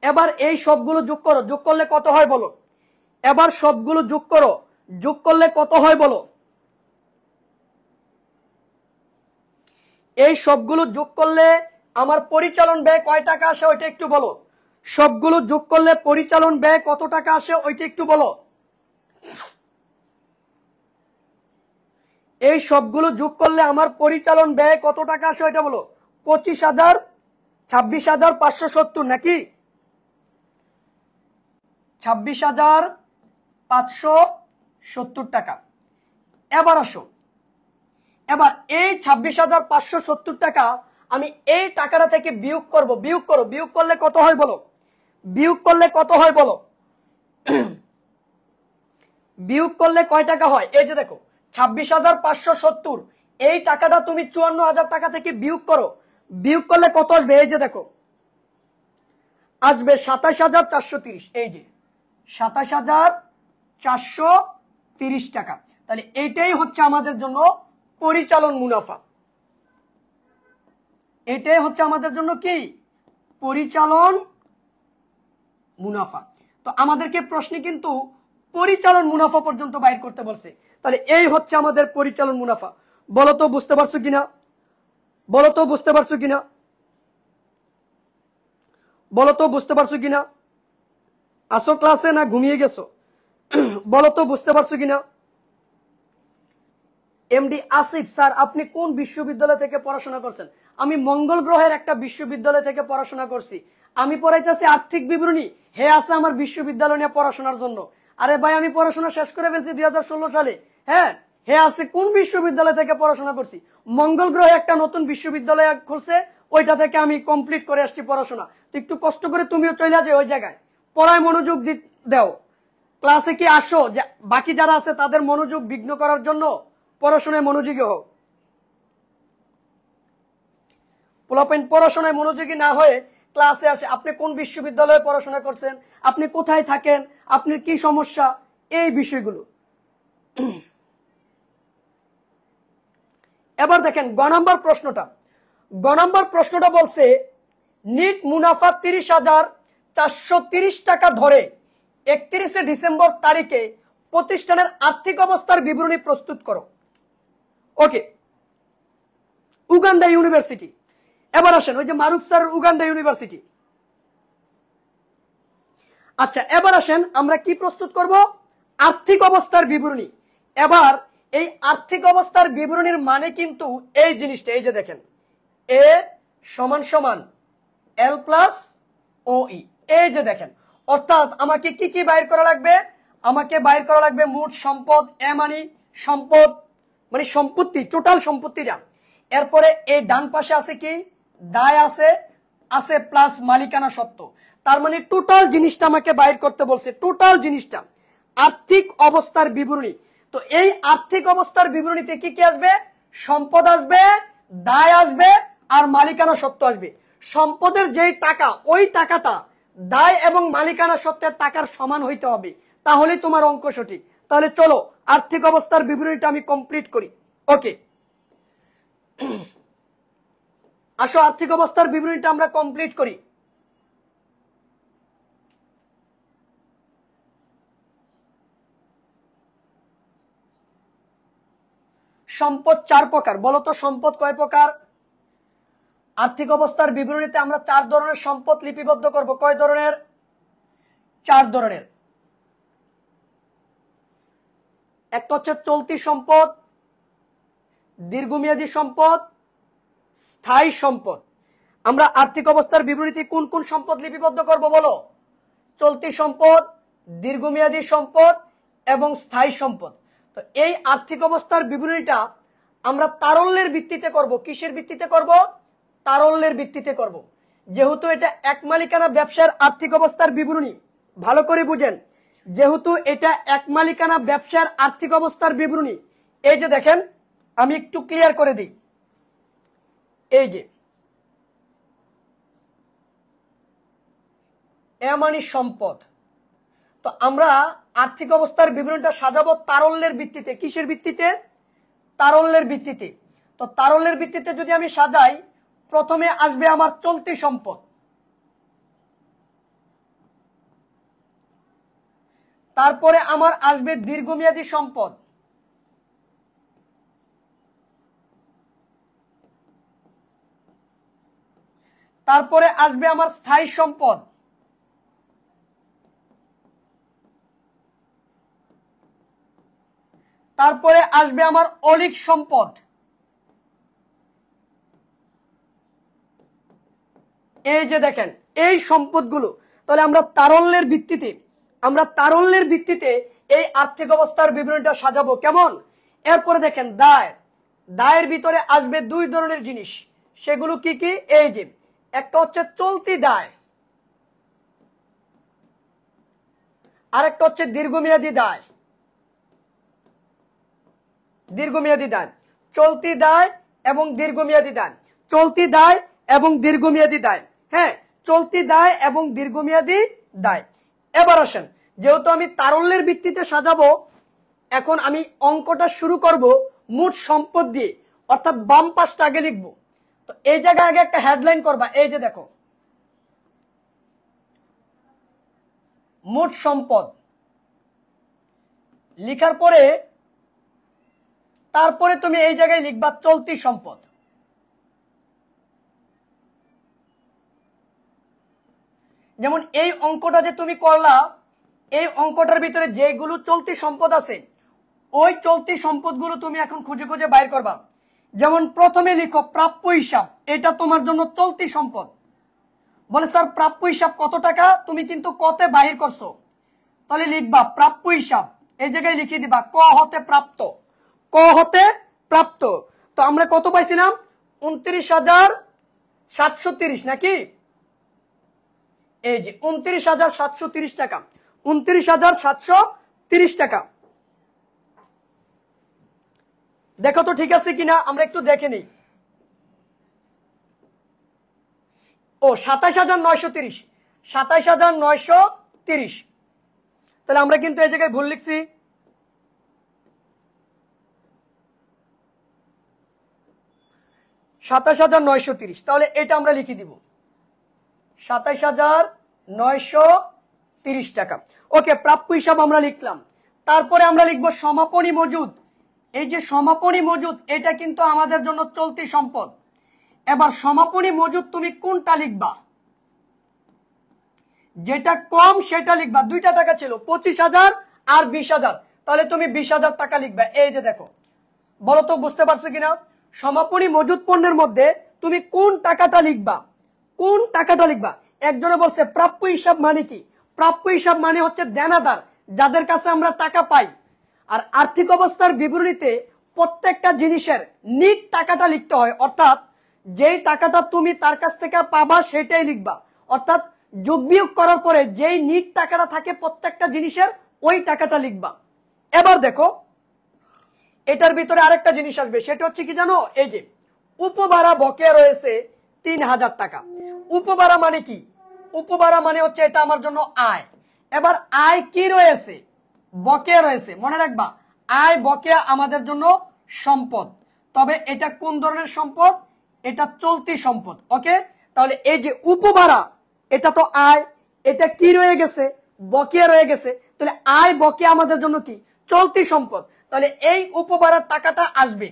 এবার এই সবগুলো যোগ করো, যোগ করলে কত হয় বলো? এবার সবগুলো যোগ করো, যোগ করলে কত হয় বলো? এই সবগুলো যোগ করলে আমার পরিচালন ব্যয় কয় টাকা আসে ওইটা একটু বলো। সবগুলো যোগ করলে পরিচালন ব্যয় কত টাকা আসে ওইটা একটু বলো। এই সবগুলো যোগ করলে আমার পরিচালন ব্যয় কত টাকা আসে ওইটা বলো। ২৫,০০০, ২৬,৫৭০ নাকি? ২৬,৫৭০ টাকা। এবার আসো, এবার এই ২৬,৫৭০ টাকা আমি এই টাকাটা থেকে বিয়োগ করব। বিয়োগ করো, বিয়োগ করলে কত হয় বলো? বিয়োগ করলে কত হয় বলো? বিয়োগ করলে কয় টাকা হয়? এই যে দেখো ২৬,৫৭০, এই টাকাটা তুমি ৫৪,০০০ টাকা থেকে বিয়োগ করো, বিয়োগ করলে কত আসবে? এই যে দেখো আসবে ২৭,৪৩০। এই যে ২৭,৪৩০ টাকা। তাহলে এইটাই হচ্ছে আমাদের জন্য পরিচালন মুনাফা। এটাই হচ্ছে আমাদের জন্য কি? পরিচালন মুনাফা। তো আমাদেরকে প্রশ্নে কিন্তু পরিচালন মুনাফা পর্যন্ত বাইর করতে বলছে। তাহলে এই হচ্ছে আমাদের পরিচালন মুনাফা। বলো তো বুঝতে পারছো কিনা, বলো তো বুঝতে পারছো কিনা, বলো তো বুঝতে পারছো কিনা। আসো ক্লাসে না ঘুমিয়ে গেছো? বলো তো বুঝতে পারছো কিনা। এমডি আসিফ স্যার, আপনি কোন বিশ্ববিদ্যালয় থেকে পড়াশোনা করছেন? আমি মঙ্গল গ্রহের একটা বিশ্ববিদ্যালয় থেকে পড়াশোনা করছি। আমি পড়াইতেছি আর্থিক বিবরণী। হে আছে আমার বিশ্ববিদ্যালয় নিয়ে পড়াশোনার জন্য। আরে ভাই, আমি পড়াশোনা শেষ করে ফেলছি ২০১৬ সালে। হ্যাঁ, হে আছে কোন বিশ্ববিদ্যালয় থেকে পড়াশোনা করছি? মঙ্গল গ্রহে একটা নতুন বিশ্ববিদ্যালয় খুলছে, ওইটা থেকে আমি কমপ্লিট করে আসছি পড়াশোনা। তো একটু কষ্ট করে তুমিও চলে যাও ওই জায়গায়, পড়ায় মনোযোগ দাও। ক্লাসে কি আসো, বাকি যারা আছে তাদের মনোযোগ বিঘ্ন করার জন্য পড়াশোনায় মনোযোগী হোক। পোলাপেন পড়াশোনায় মনোযোগী না হয়ে ক্লাসে আসে। আপনি কোন বিশ্ববিদ্যালয়ে পড়াশোনা করছেন, আপনি কোথায় থাকেন, আপনার কি সমস্যা, এই বিষয়গুলো। এবার দেখেন গ নাম্বার প্রশ্নটা। গ নাম্বার প্রশ্নটা বলছে নিট মুনাফা ৩০,৪৩০ টাকা ধরে ৩১শে ডিসেম্বর তারিখে প্রতিষ্ঠানের আর্থিক অবস্থার বিবরণী প্রস্তুত করো। ওকে, উগান্ডা ইউনিভার্সিটি। এবার আসেন ওই যে মারুফ স্যার উগান্ডা ইউনিভার্সিটি। আচ্ছা, এবার আসেন আমরা কি প্রস্তুত করব? আর্থিক অবস্থার বিবরণী। এবার এই আর্থিক অবস্থার বিবরণীর মানে কিন্তু এই জিনিসটা, এই যে দেখেন এ সমান সমান এল প্লাস ও ই। এই যে দেখেন, অর্থাৎ আমাকে কি কি বাইর করা লাগবে? আমাকে বাইর করা লাগবে মোট সম্পদ, এ মানে সম্পদ মানে সম্পত্তি, টোটাল সম্পত্তিটা। এরপরে এই ডান পাশে আছে কি? দায় আছে প্লাস মালিকানা সত্ত্ব। তার মানে টোটাল জিনিসটা আমাকে বাইর করতে বলছে, টোটাল জিনিসটা আর্থিক অবস্থার বিবরণী। তো এই আর্থিক অবস্থার বিবরণীতে কি কি আসবে? সম্পদ আসবে, দায় আসবে আর মালিকানা সত্ত্ব আসবে। সম্পদের যেই টাকা, ওই টাকাটা দায় এবং মালিকানা সত্ত্বের টাকার সমান হইতে হবে, তাহলে তোমার অঙ্ক সঠিক। তাহলে চলো আর্থিক অবস্থার বিবরণীটা আমি কমপ্লিট করি। ওকে, আসো আর্থিক অবস্থার বিবরণীটা আমরা কমপ্লিট করি। সম্পদ 4 প্রকার। বলতো সম্পদ কয় প্রকার? আর্থিক অবস্থার বিবরণীতে আমরা 4 ধরনের সম্পদ লিপিবদ্ধ করব। কয় ধরনের? 4 ধরনের। একটা হচ্ছে চলতি সম্পদ, দীর্ঘমেয়াদী সম্পদ, স্থায়ী সম্পদ। আমরা আর্থিক অবস্থার বিবরণীতে কোন কোন সম্পদ লিপিবদ্ধ করব বলো? চলতি সম্পদ, দীর্ঘমেয়াদী সম্পদ এবং স্থায়ী সম্পদ। তো এই আর্থিক অবস্থার বিবরণীটা আমরা তারল্যের ভিত্তিতে করব। কিসের ভিত্তিতে করব? তারল্যের ভিত্তিতে করব। যেহেতু এটা এক মালিকানা ব্যবসার আর্থিক অবস্থার বিবরণী, ভালো করে বুঝেন, যেহেতু এটা এক মালিকানা ব্যবসার আর্থিক অবস্থার বিবরণী, এই যে দেখেন আমি একটু ক্লিয়ার করে দিই। এই যে এ মানে সম্পদ। তো আমরা আর্থিক অবস্থার বিবরণীটা সাজাবো তারল্যের ভিত্তিতে। কিসের ভিত্তিতে? তারল্যের ভিত্তিতে। তো তারল্যের ভিত্তিতে যদি আমি সাজাই, প্রথমে আসবে আমার চলতি সম্পদ, তারপরে আমার আসবে দীর্ঘমেয়াদী সম্পদ, তারপরে আসবে আমার স্থায়ী সম্পদ, তারপরে আসবে আমার অলিক সম্পদ। এই যে দেখেন এই সম্পদগুলো, তাহলে আমরা তারল্যের ভিত্তিতে এই আর্থিক অবস্থার বিবরণীটা সাজাবো। কেমন? এরপরে দেখেন দায়। দায়ের ভিতরে আসবে 2 ধরনের জিনিস। সেগুলো কি কি? এই যে একটা হচ্ছে চলতি দায়, আর একটা হচ্ছে দীর্ঘমেয়াদী দায়। দীর্ঘমেয়াদী দায়, চলতি দায় এবং দীর্ঘমেয়াদী দায়, চলতি দায় এবং দীর্ঘমেয়াদী দায়। হ্যাঁ, চলতি দায় এবং দীর্ঘমেয়াদী দায়। এবার আসেন, যেহেতু আমি তারল্যের ভিত্তিতে সাজাবো, এখন আমি অঙ্কটা শুরু করব মোট সম্পদ দিয়ে, অর্থাৎ বাম পাশটা আগে লিখবো। তো এই জায়গায় আগে একটা হেডলাইন করবা। এই যে দেখো মোট সম্পদ লিখার পরে তারপরে তুমি এই জায়গায় লিখবা চলতি সম্পদ। যেমন এই অঙ্কটা যে তুমি করলা, এই অঙ্কটার ভিতরে যেগুলো চলতি সম্পদ আছে, ওই চলতি সম্পদগুলো তুমি এখন খুঁজে খুঁজে বাইর করবা। যেমন প্রথমে লিখো প্রাপ্য হিসাব, এটা তোমার জন্য চলতি সম্পদ। বলে স্যার প্রাপ্য হিসাব কত টাকা? তুমি কিন্তু কতে বাহির করছো, তাহলে লিখবা প্রাপ্য হিসাব, এই জায়গায় লিখে দিবা ক হতে প্রাপ্ত, ক হতে প্রাপ্ত। তো আমরা কত পাইছিলাম? 29,730 নাকি? এই যে 29,730 টাকা, 29,730 টাকা। দেখো তো ঠিক আছে কিনা, আমরা একটু দেখে নিই। ও 27,930, 27,930। তাহলে আমরা কিন্তু এই জায়গায় ভুল লিখছি। $27,930, তাহলে এটা আমরা লিখে দিব 27,930 টাকা। ওকে, প্রাপ্য হিসাব আমরা লিখলাম। তারপরে আমরা লিখব সমাপনী মজুদ। এই যে সমাপনী মজুদ, এটা কিন্তু আমাদের জন্য চলতি সম্পদ। এবার সমাপনী মজুদ তুমি কোনটা লিখবা? যেটা কম সেটা লিখবা। 2টা টাকা ছিল, 25,000 আর 20,000, তাহলে তুমি 20,000 টাকা লিখবা। এই যে দেখো, বলো তো বুঝতে পারছো কিনা? সমাপনী মজুদ পণ্যের মধ্যে তুমি কোন টাকাটা লিখবা, কোন টাকাটা লিখবা। একজনে বলছে প্রাপ্য হিসাব মানে কি? প্রাপ্য হিসাব মানে হচ্ছে দেনাদার, যাদের কাছে আমরা টাকা পাই। আর আর্থিক অবস্থার বিবরণীতে প্রত্যেকটা জিনিসের নিট টাকাটা লিখতে হয়, অর্থাৎ যেই টাকাটা তুমি তার কাছ থেকে পাবা সেটাই লিখবা। অর্থাৎ যোগ বিয়োগ করার পরে যেই নিট টাকাটা থাকে প্রত্যেকটা জিনিসের, ওই টাকাটা লিখবা। এবার দেখো এটার ভিতরে আরেকটা জিনিস আসবে, সেটা হচ্ছে কি জানো? এই যে উপভাড়া বকেয়া রয়েছে 3,000 টাকা। উপভাড়া মানে কি? উপভাড়া মানে হচ্ছে এটা আমার জন্য আয়। এবার আয় কি রয়েছে? বকেয়া রয়েছে। মনে রাখবা, আয় বকেয়া আমাদের জন্য সম্পদ। তবে এটা কোন ধরনের সম্পদ? এটা চলতি সম্পদ। ওকে, তাহলে এই যে উপভাড়া, এটা তো আয়, এটা কি রয়ে গেছে? বকেয়া রয়ে গেছে। তাহলে আয় বকেয়া আমাদের জন্য কি? চলতি সম্পদ। তাহলে এই উপভাড়ার টাকাটা আসবে।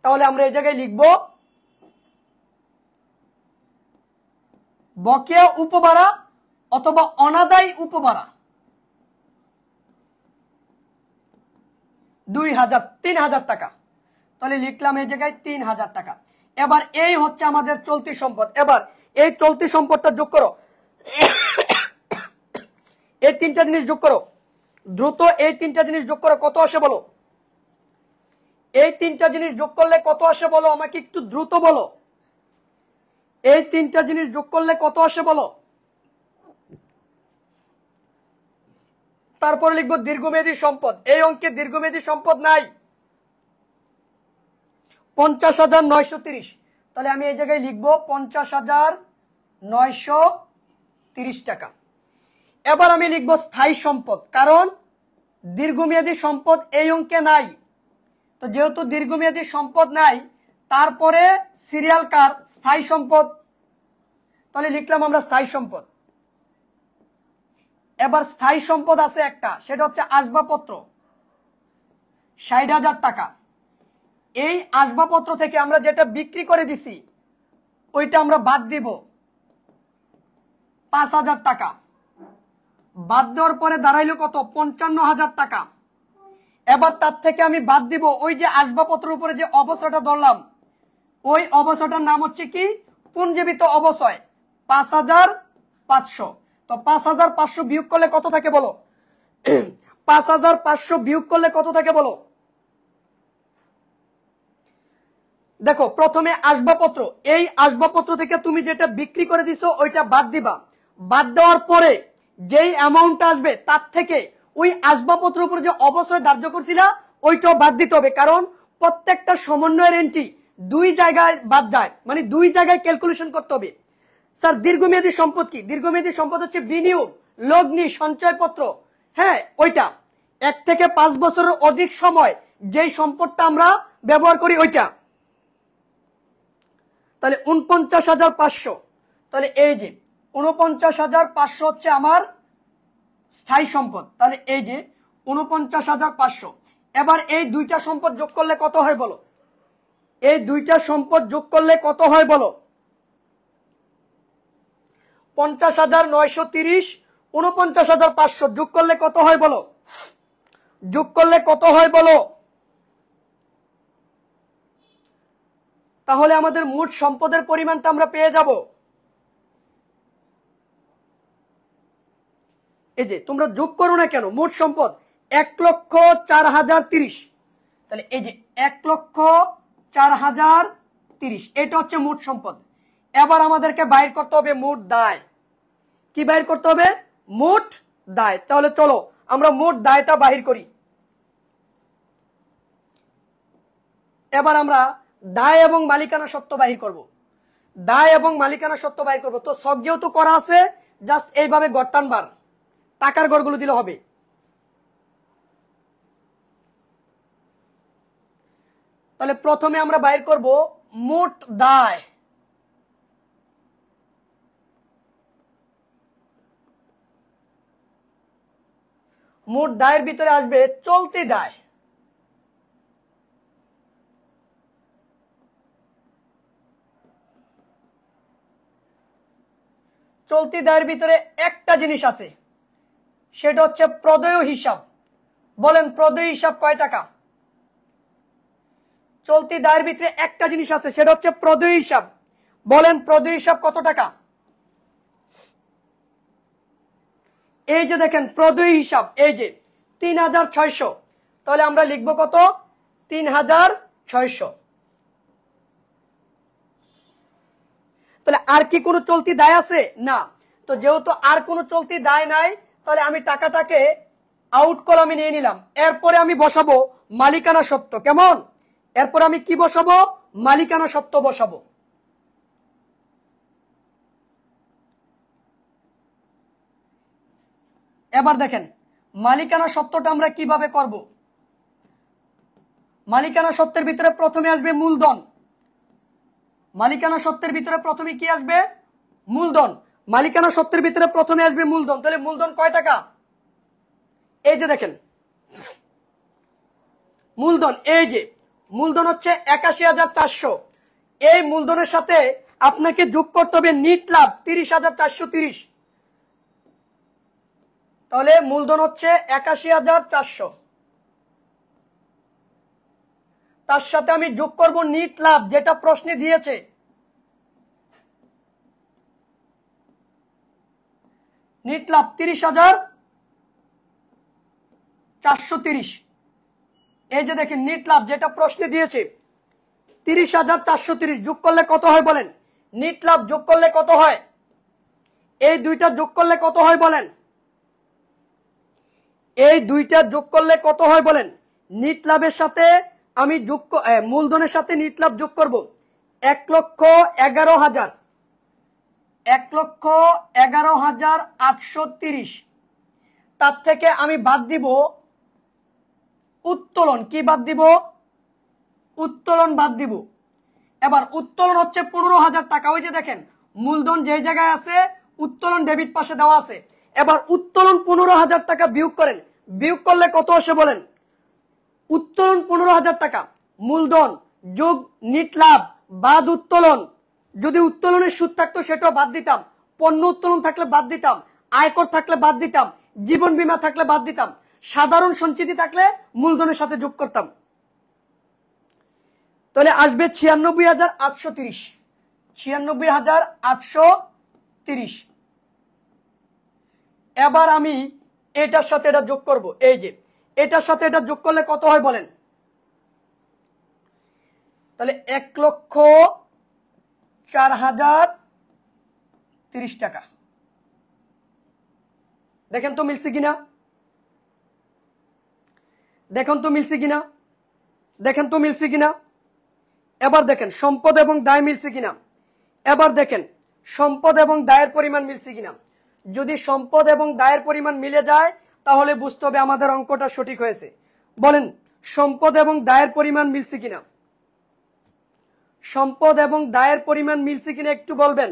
তাহলে আমরা এই জায়গায় লিখব বকেয়া উপভাড়া অথবা অনাদায়ী উপভাড়া 3000 টাকা। তাহলে লিখলাম এই জায়গায় 3000 টাকা। এবার এই হচ্ছে আমাদের চলতি সম্পদ। এবার এই চলতি সম্পদটা যোগ করো, এই তিনটা জিনিস যোগ করো দ্রুত। এই তিনটা জিনিস যোগ করো, কত আসে বলো? এই তিনটা জিনিস যোগ করলে কত আসে বলো? আমাকে একটু দ্রুত বলো। এই তিনটা জিনিস যোগ করলে কত আসে বলো? তারপরে লিখবো দীর্ঘমেয়াদী সম্পদ। এই অঙ্কে দীর্ঘমেয়াদী সম্পদ নাই। 50,930। তাহলে আমি এই জায়গায় লিখবো 50,930 টাকা। এবার আমি লিখবো স্থায়ী সম্পদ, কারণ দীর্ঘমেয়াদী সম্পদ এই অঙ্কে নাই। তো যেহেতু দীর্ঘমেয়াদী সম্পদ নাই, তারপরে সিরিয়াল কার? স্থায়ী সম্পদ। তাহলে লিখলাম আমরা স্থায়ী সম্পদ। এবার স্থায়ী সম্পদ আছে একটা, সেটা হচ্ছে আসবাবপত্র, 60,000 টাকা। এই আসবাবপত্র থেকে আমরা যেটা বিক্রি করে দিছি ওইটা আমরা বাদ দিব 5,000 টাকা। বাদ দেওয়ার পরে দাঁড়াইলো কত? 55,000 টাকা। এবার তার থেকে আমি বাদ দিব ওই যে আসবাবপত্রের উপরে যে অবচয়টা ধরলাম, ওই অবচয়টার নাম হচ্ছে কি? পুঞ্জীবিত অবচয়, 5,500। তো 5,500 বিয়োগ করলে কত থাকে বলো? 5,500 বিয়োগ করলে কত থাকে বলো? দেখো, প্রথমে আসবাবপত্র, এই আসবাবপত্র থেকে তুমি যেটা বিক্রি করে দিছো ওইটা বাদ দিবা। বাদ দেওয়ার পরে যেই অ্যামাউন্টটা আসবে তার থেকে ওই আসবাবপত্রের উপর যে অবচয় ধার্য করছিলা ওইটাও বাদ দিতে হবে, কারণ প্রত্যেকটা সমন্বয়ের এন্ট্রি দুই জায়গায় বাদ যায়, মানে দুই জায়গায় ক্যালকুলেশন করতে হবে। স্যার দীর্ঘমেয়াদী সম্পদ কি? দীর্ঘমেয়াদী সম্পদ হচ্ছে বিনিয়োগ, লগ্নি, সঞ্চয়পত্র। হ্যাঁ, ওইটা 1 থেকে 5 বছরের অধিক সময় যেই সম্পদটা আমরা ব্যবহার করি ওইটা। তাহলে 49,500। তাহলে এই যে 49,500 হচ্ছে আমার স্থায়ী সম্পদ। তাহলে এই যে 49,500। এবার এই দুইটা সম্পদ যোগ করলে কত হয় বলো? এই দুইটা সম্পদ যোগ করলে কত হয় বলো? 50,930, 49,500 যোগ করলে কত হয় বলো? যোগ করলে কত হয় বলো? তাহলে আমাদের মোট সম্পদের পরিমাণটা আমরা পেয়ে যাব। এই যে তোমরা যোগ করো না কেন, মোট সম্পদ 1,04,030। তাহলে এই যে 1,04,030 এটা হচ্ছে মোট সম্পদ। এবার আমাদেরকে বাইর করতে হবে মোট দায়। কি বাইর করতে হবে? মোট দায়। তাহলে চলো আমরা মোট দায়টা বাহির করি। এবার আমরা দায় এবং মালিকানা সত্ত্ব বাহির করব। দায় এবং মালিকানা সত্ত্ব বাহির করব। তো সব যেহেতু করা আছে, জাস্ট এইভাবে গড়টান বার, টাকার গড়গুলো দিলে হবে। তাহলে প্রথমে আমরা বাইর করব মোট দায়। মোট দায়ের ভিতরে আসবে চলতি দায়। চলতি দায়ের ভিতরে একটা জিনিস আছে, সেটা হচ্ছে প্রদেয় হিসাব। বলেন প্রদেয় হিসাব কয় টাকা? চলতি দায়ের ভিতরে একটা জিনিস আছে, সেটা হচ্ছে প্রদেয় হিসাব। বলেন প্রদেয় হিসাব কত টাকা? এই যে দেখেন প্রদেয় হিসাব, এই যে 3,600। তাহলে আমরা লিখবো কত? 3,600। তাহলে আর কি কোনো চলতি দায় আছে? না। তো যেহেতু আর কোনো চলতি দায় নাই, তাহলে আমি টাকাটাকে আউট কলামে নিয়ে নিলাম। এরপরে আমি বসাবো মালিকানা সত্ত্ব। কেমন? এরপর আমি কি বসাবো? মালিকানা সত্ত্ব বসাবো। এবার দেখেন মালিকানা সত্ত্বটা আমরা কিভাবে করব। মালিকানা সত্ত্বের ভিতরে প্রথমে আসবে মূলধন। মালিকানা সত্ত্বের ভিতরে প্রথমে কি আসবে? মূলধন। মালিকানা সত্ত্বের ভিতরে প্রথমে আসবে মূলধন। তাহলে মূলধন কয় টাকা? এই যে দেখেন মূলধন, এই যে মূলধন হচ্ছে ৮১,৪০০। এই মূলধনের সাথে আপনাকে যোগ করতে হবে নিট লাভ ৩০,৪৩০। তাহলে মূলধন হচ্ছে ৮১,৪০০, তার সাথে আমি যোগ করব নিট লাভ যেটা প্রশ্নে দিয়েছে। নিট লাভ ৩০,৪৩০। এই যে দেখেন নিট লাভ যেটা প্রশ্নে দিয়েছে ৩০,৪৩০ যোগ করলে কত হয় বলেন? নিট লাভ যোগ করলে কত হয়? এই দুইটা যোগ করলে কত হয় বলেন? এই দুইটা যোগ করলে কত হয় বলেন? নিট লাভের সাথে আমি যোগ মূলধনের সাথে নিট লাভ যোগ করব ১,১১,০০০। ১,১১,৮৩০। তার থেকে আমি বাদ দিব উত্তোলন। কি বাদ দিব? উত্তোলন বাদ দিব। এবার উত্তোলন হচ্ছে ১৫,০০০ টাকা। ওই যে দেখেন মূলধন যে জায়গায় আছে উত্তোলন ডেবিট পাশে দেওয়া আছে। এবার উত্তোলন ১৫,০০০ টাকা বিয়োগ করেন। বিয়োগ করলে কত আসে বলেন? উত্তোলন ১৫,০০০ টাকা, মূলধন যোগ নিট লাভ বাদ উত্তোলন। যদি উত্তোলনের সুদ থাকতো সেটাও বাদ দিতাম, পণ্য উত্তোলন থাকলে বাদ দিতাম, আয়কর থাকলে বাদ দিতাম, জীবন বীমা থাকলে বাদ দিতাম, সাধারণ সঞ্চিতি থাকলে মূলধনের সাথে যোগ করতাম। তাহলে আসবে ৯৬,৮৩০। ৯৬,৮৩০। এবার আমি এটার সাথে এটা যোগ করব। এই যে এটার সাথে এটা যোগ করলে কত হয় বলেন? তাহলে ১,০৪,০৩০ টাকা। দেখেন তো মিলছে কিনা? দেখেন তো মিলছে কিনা? দেখেন তো মিলছে কিনা? এবার দেখেন সম্পদ এবং দায় মিলছে কিনা? এবার দেখেন সম্পদ এবং দায়ের পরিমাণ মিলছে কিনা? যদি সম্পদ এবং দায়ের পরিমাণ মিলে যায় তাহলে বুঝতে হবে আমাদের অঙ্কটা সঠিক হয়েছে। বলেন সম্পদ এবং দায়ের পরিমাণ মিলছে কিনা? সম্পদ এবং দায়ের পরিমাণ মিলছে কিনা একটু বলবেন।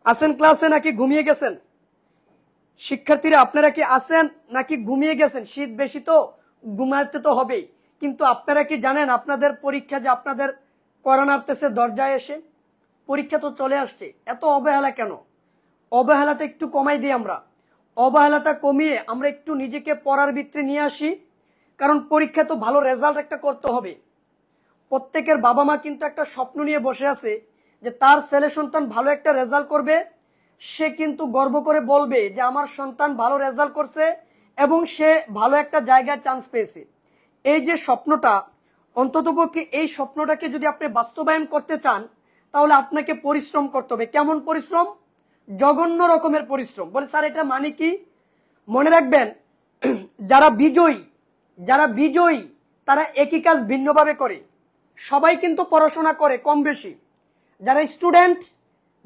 আছেন ক্লাসে নাকি ঘুমিয়ে গেছেন? শিক্ষার্থীরা আপনারা কি আছেন নাকি ঘুমিয়ে গেছেন? শীত বেশি তো ঘুমাতে তো হবেই, কিন্তু আপনারা কি জানেন আপনাদের পরীক্ষা যে আপনাদের করা নাড়তেছে দরজায় এসে? পরীক্ষা তো চলে আসছে, এত অবহেলা কেন? অবহেলাটা একটু কমাই দিই আমরা। অবহেলাটা কমিয়ে আমরা একটু নিজেকে পড়ার ভিতরে নিয়ে আসি, কারণ পরীক্ষা তো ভালো রেজাল্ট একটা করতে হবে। প্রত্যেকের বাবা মা কিন্তু একটা স্বপ্ন নিয়ে বসে আছে যে তার ছেলে সন্তান ভালো একটা রেজাল্ট করবে, সে কিন্তু গর্ব করে বলবে যে আমার সন্তান ভালো রেজাল্ট করছে এবং সে ভালো একটা জায়গায় চান্স পেয়েছে। এই যে স্বপ্নটা, অন্ততপক্ষে এই স্বপ্নটাকে যদি আপনি বাস্তবায়ন করতে চান তাহলে আপনাকে পরিশ্রম করতে হবে। কেমন পরিশ্রম? জঘন্য রকমের পরিশ্রম। বলে স্যার এটা মানে কি? মনে রাখবেন যারা বিজয়ী তারা একই কাজ ভিন্নভাবে করে। সবাই কিন্তু পড়াশোনা করে কম বেশি। যারা স্টুডেন্ট,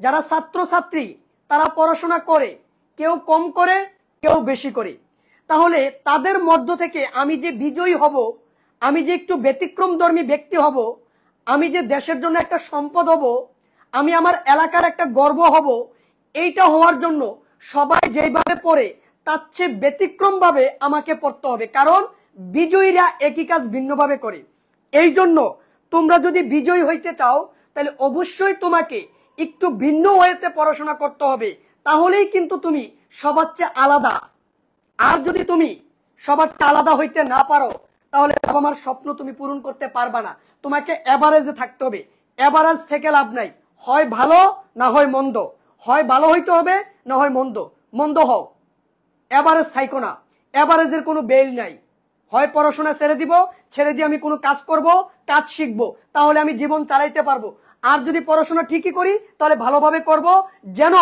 যারা ছাত্র ছাত্রী তারা পড়াশোনা করে, কেউ কম করে কেউ বেশি করে। তাহলে তাদের মধ্য থেকে আমি যে বিজয়ী হব, আমি যে একটু ব্যতিক্রমধর্মী ব্যক্তি হব, আমি যে দেশের জন্য একটা সম্পদ হব, আমি আমার এলাকার একটা গর্ব হব, এইটা হওয়ার জন্য সবাই যেভাবে পড়ে তার চেয়ে ব্যতিক্রম ভাবে আমাকে পড়তে হবে, কারণ বিজয়ীরা একই কাজ ভিন্নভাবে করে। এই জন্য তোমরা যদি বিজয়ী হইতে চাও তাহলে অবশ্যই তোমাকে একটু ভিন্ন ওয়েতে পড়াশোনা করতে হবে, তাহলেই কিন্তু তুমি সবার চেয়ে আলাদা। আর যদি তুমি সবার চেয়ে আলাদা হইতে না পারো তাহলে বাবা মার স্বপ্ন তুমি পূরণ করতে পারবা না। তোমাকে এভারেজে থাকতে হবে। এভারেজ থেকে লাভ নাই, হয় ভালো না হয় মন্দ, হয় ভালো হইতে হবে না হয় মন্দ। মন্দ হও, এভারেজ থাইকো না। এভারেজের কোনো বেল নাই। হয় পড়াশোনা ছেড়ে দিব, ছেড়ে দিয়ে আমি কোনো কাজ করব, কাজ শিখবো, তাহলে আমি জীবন চালাইতে পারবো। আর যদি পড়াশোনা ঠিকই করি তাহলে ভালোভাবে করব, যেন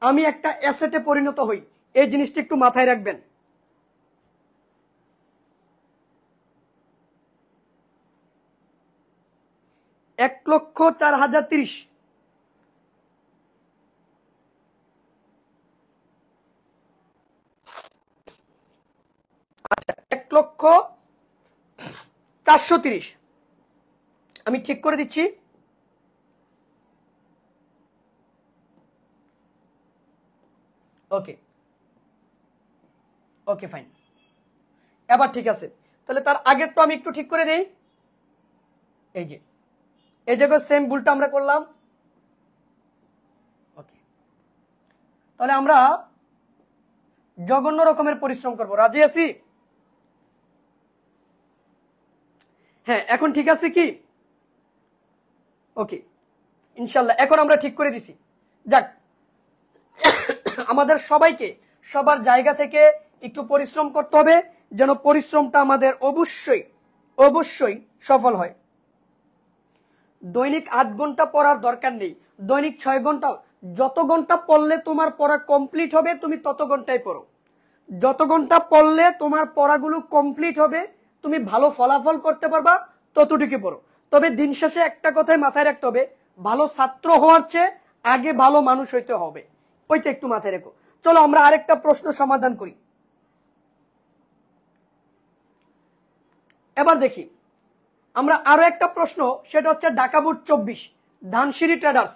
আমি একটা অ্যাসেটে পরিণত হই। এই জিনিসটা একটু মাথায় রাখবেন। এক লক্ষ ৪,০৩০। 1,430,000। আমি ঠিক করে দিচ্ছি। ওকে ওকে ফাইন, এবার ঠিক আছে। তাহলে তার আগেরটা আমি একটু ঠিক করে দেই। এই যে এই জায়গায় সেম ভুলটা আমরা করলাম। ওকে, তাহলে আমরা জঘন্য রকমের পরিশ্রম করব। রাজি আছি? হ্যাঁ, এখন ঠিক আছে কি? ওকে, ইনশাল্লাহ এখন আমরা ঠিক করে দিছি। যাক, আমাদের সবাইকে সবার জায়গা থেকে একটু পরিশ্রম করতে হবে, যেন পরিশ্রমটা আমাদের অবশ্যই অবশ্যই সফল হয়। দৈনিক 8 ঘন্টা পড়ার দরকার নেই, দৈনিক 6 ঘন্টা। যত ঘন্টা পড়লে তোমার পড়া কমপ্লিট হবে তুমি তত ঘন্টায় পড়ো। যত ঘন্টা পড়লে তোমার পড়াগুলো কমপ্লিট হবে, তুমি ভালো ফলাফল করতে পারবা, ততটুকু পড়ো। তবে দিন শেষে একটা কথাই মাথায় রাখতে হবে, ভালো ছাত্র হওয়ার চেয়ে আগে ভালো মানুষ হইতে হবে, ওইটা একটু মাথায় রেখো। চলো আমরা আরেকটা প্রশ্ন সমাধান করি। এবার দেখি আমরা আরো একটা প্রশ্ন, সেটা হচ্ছে ঢাকা বোর্ড 24 ধানসিঁড়ি ট্রেডার্স।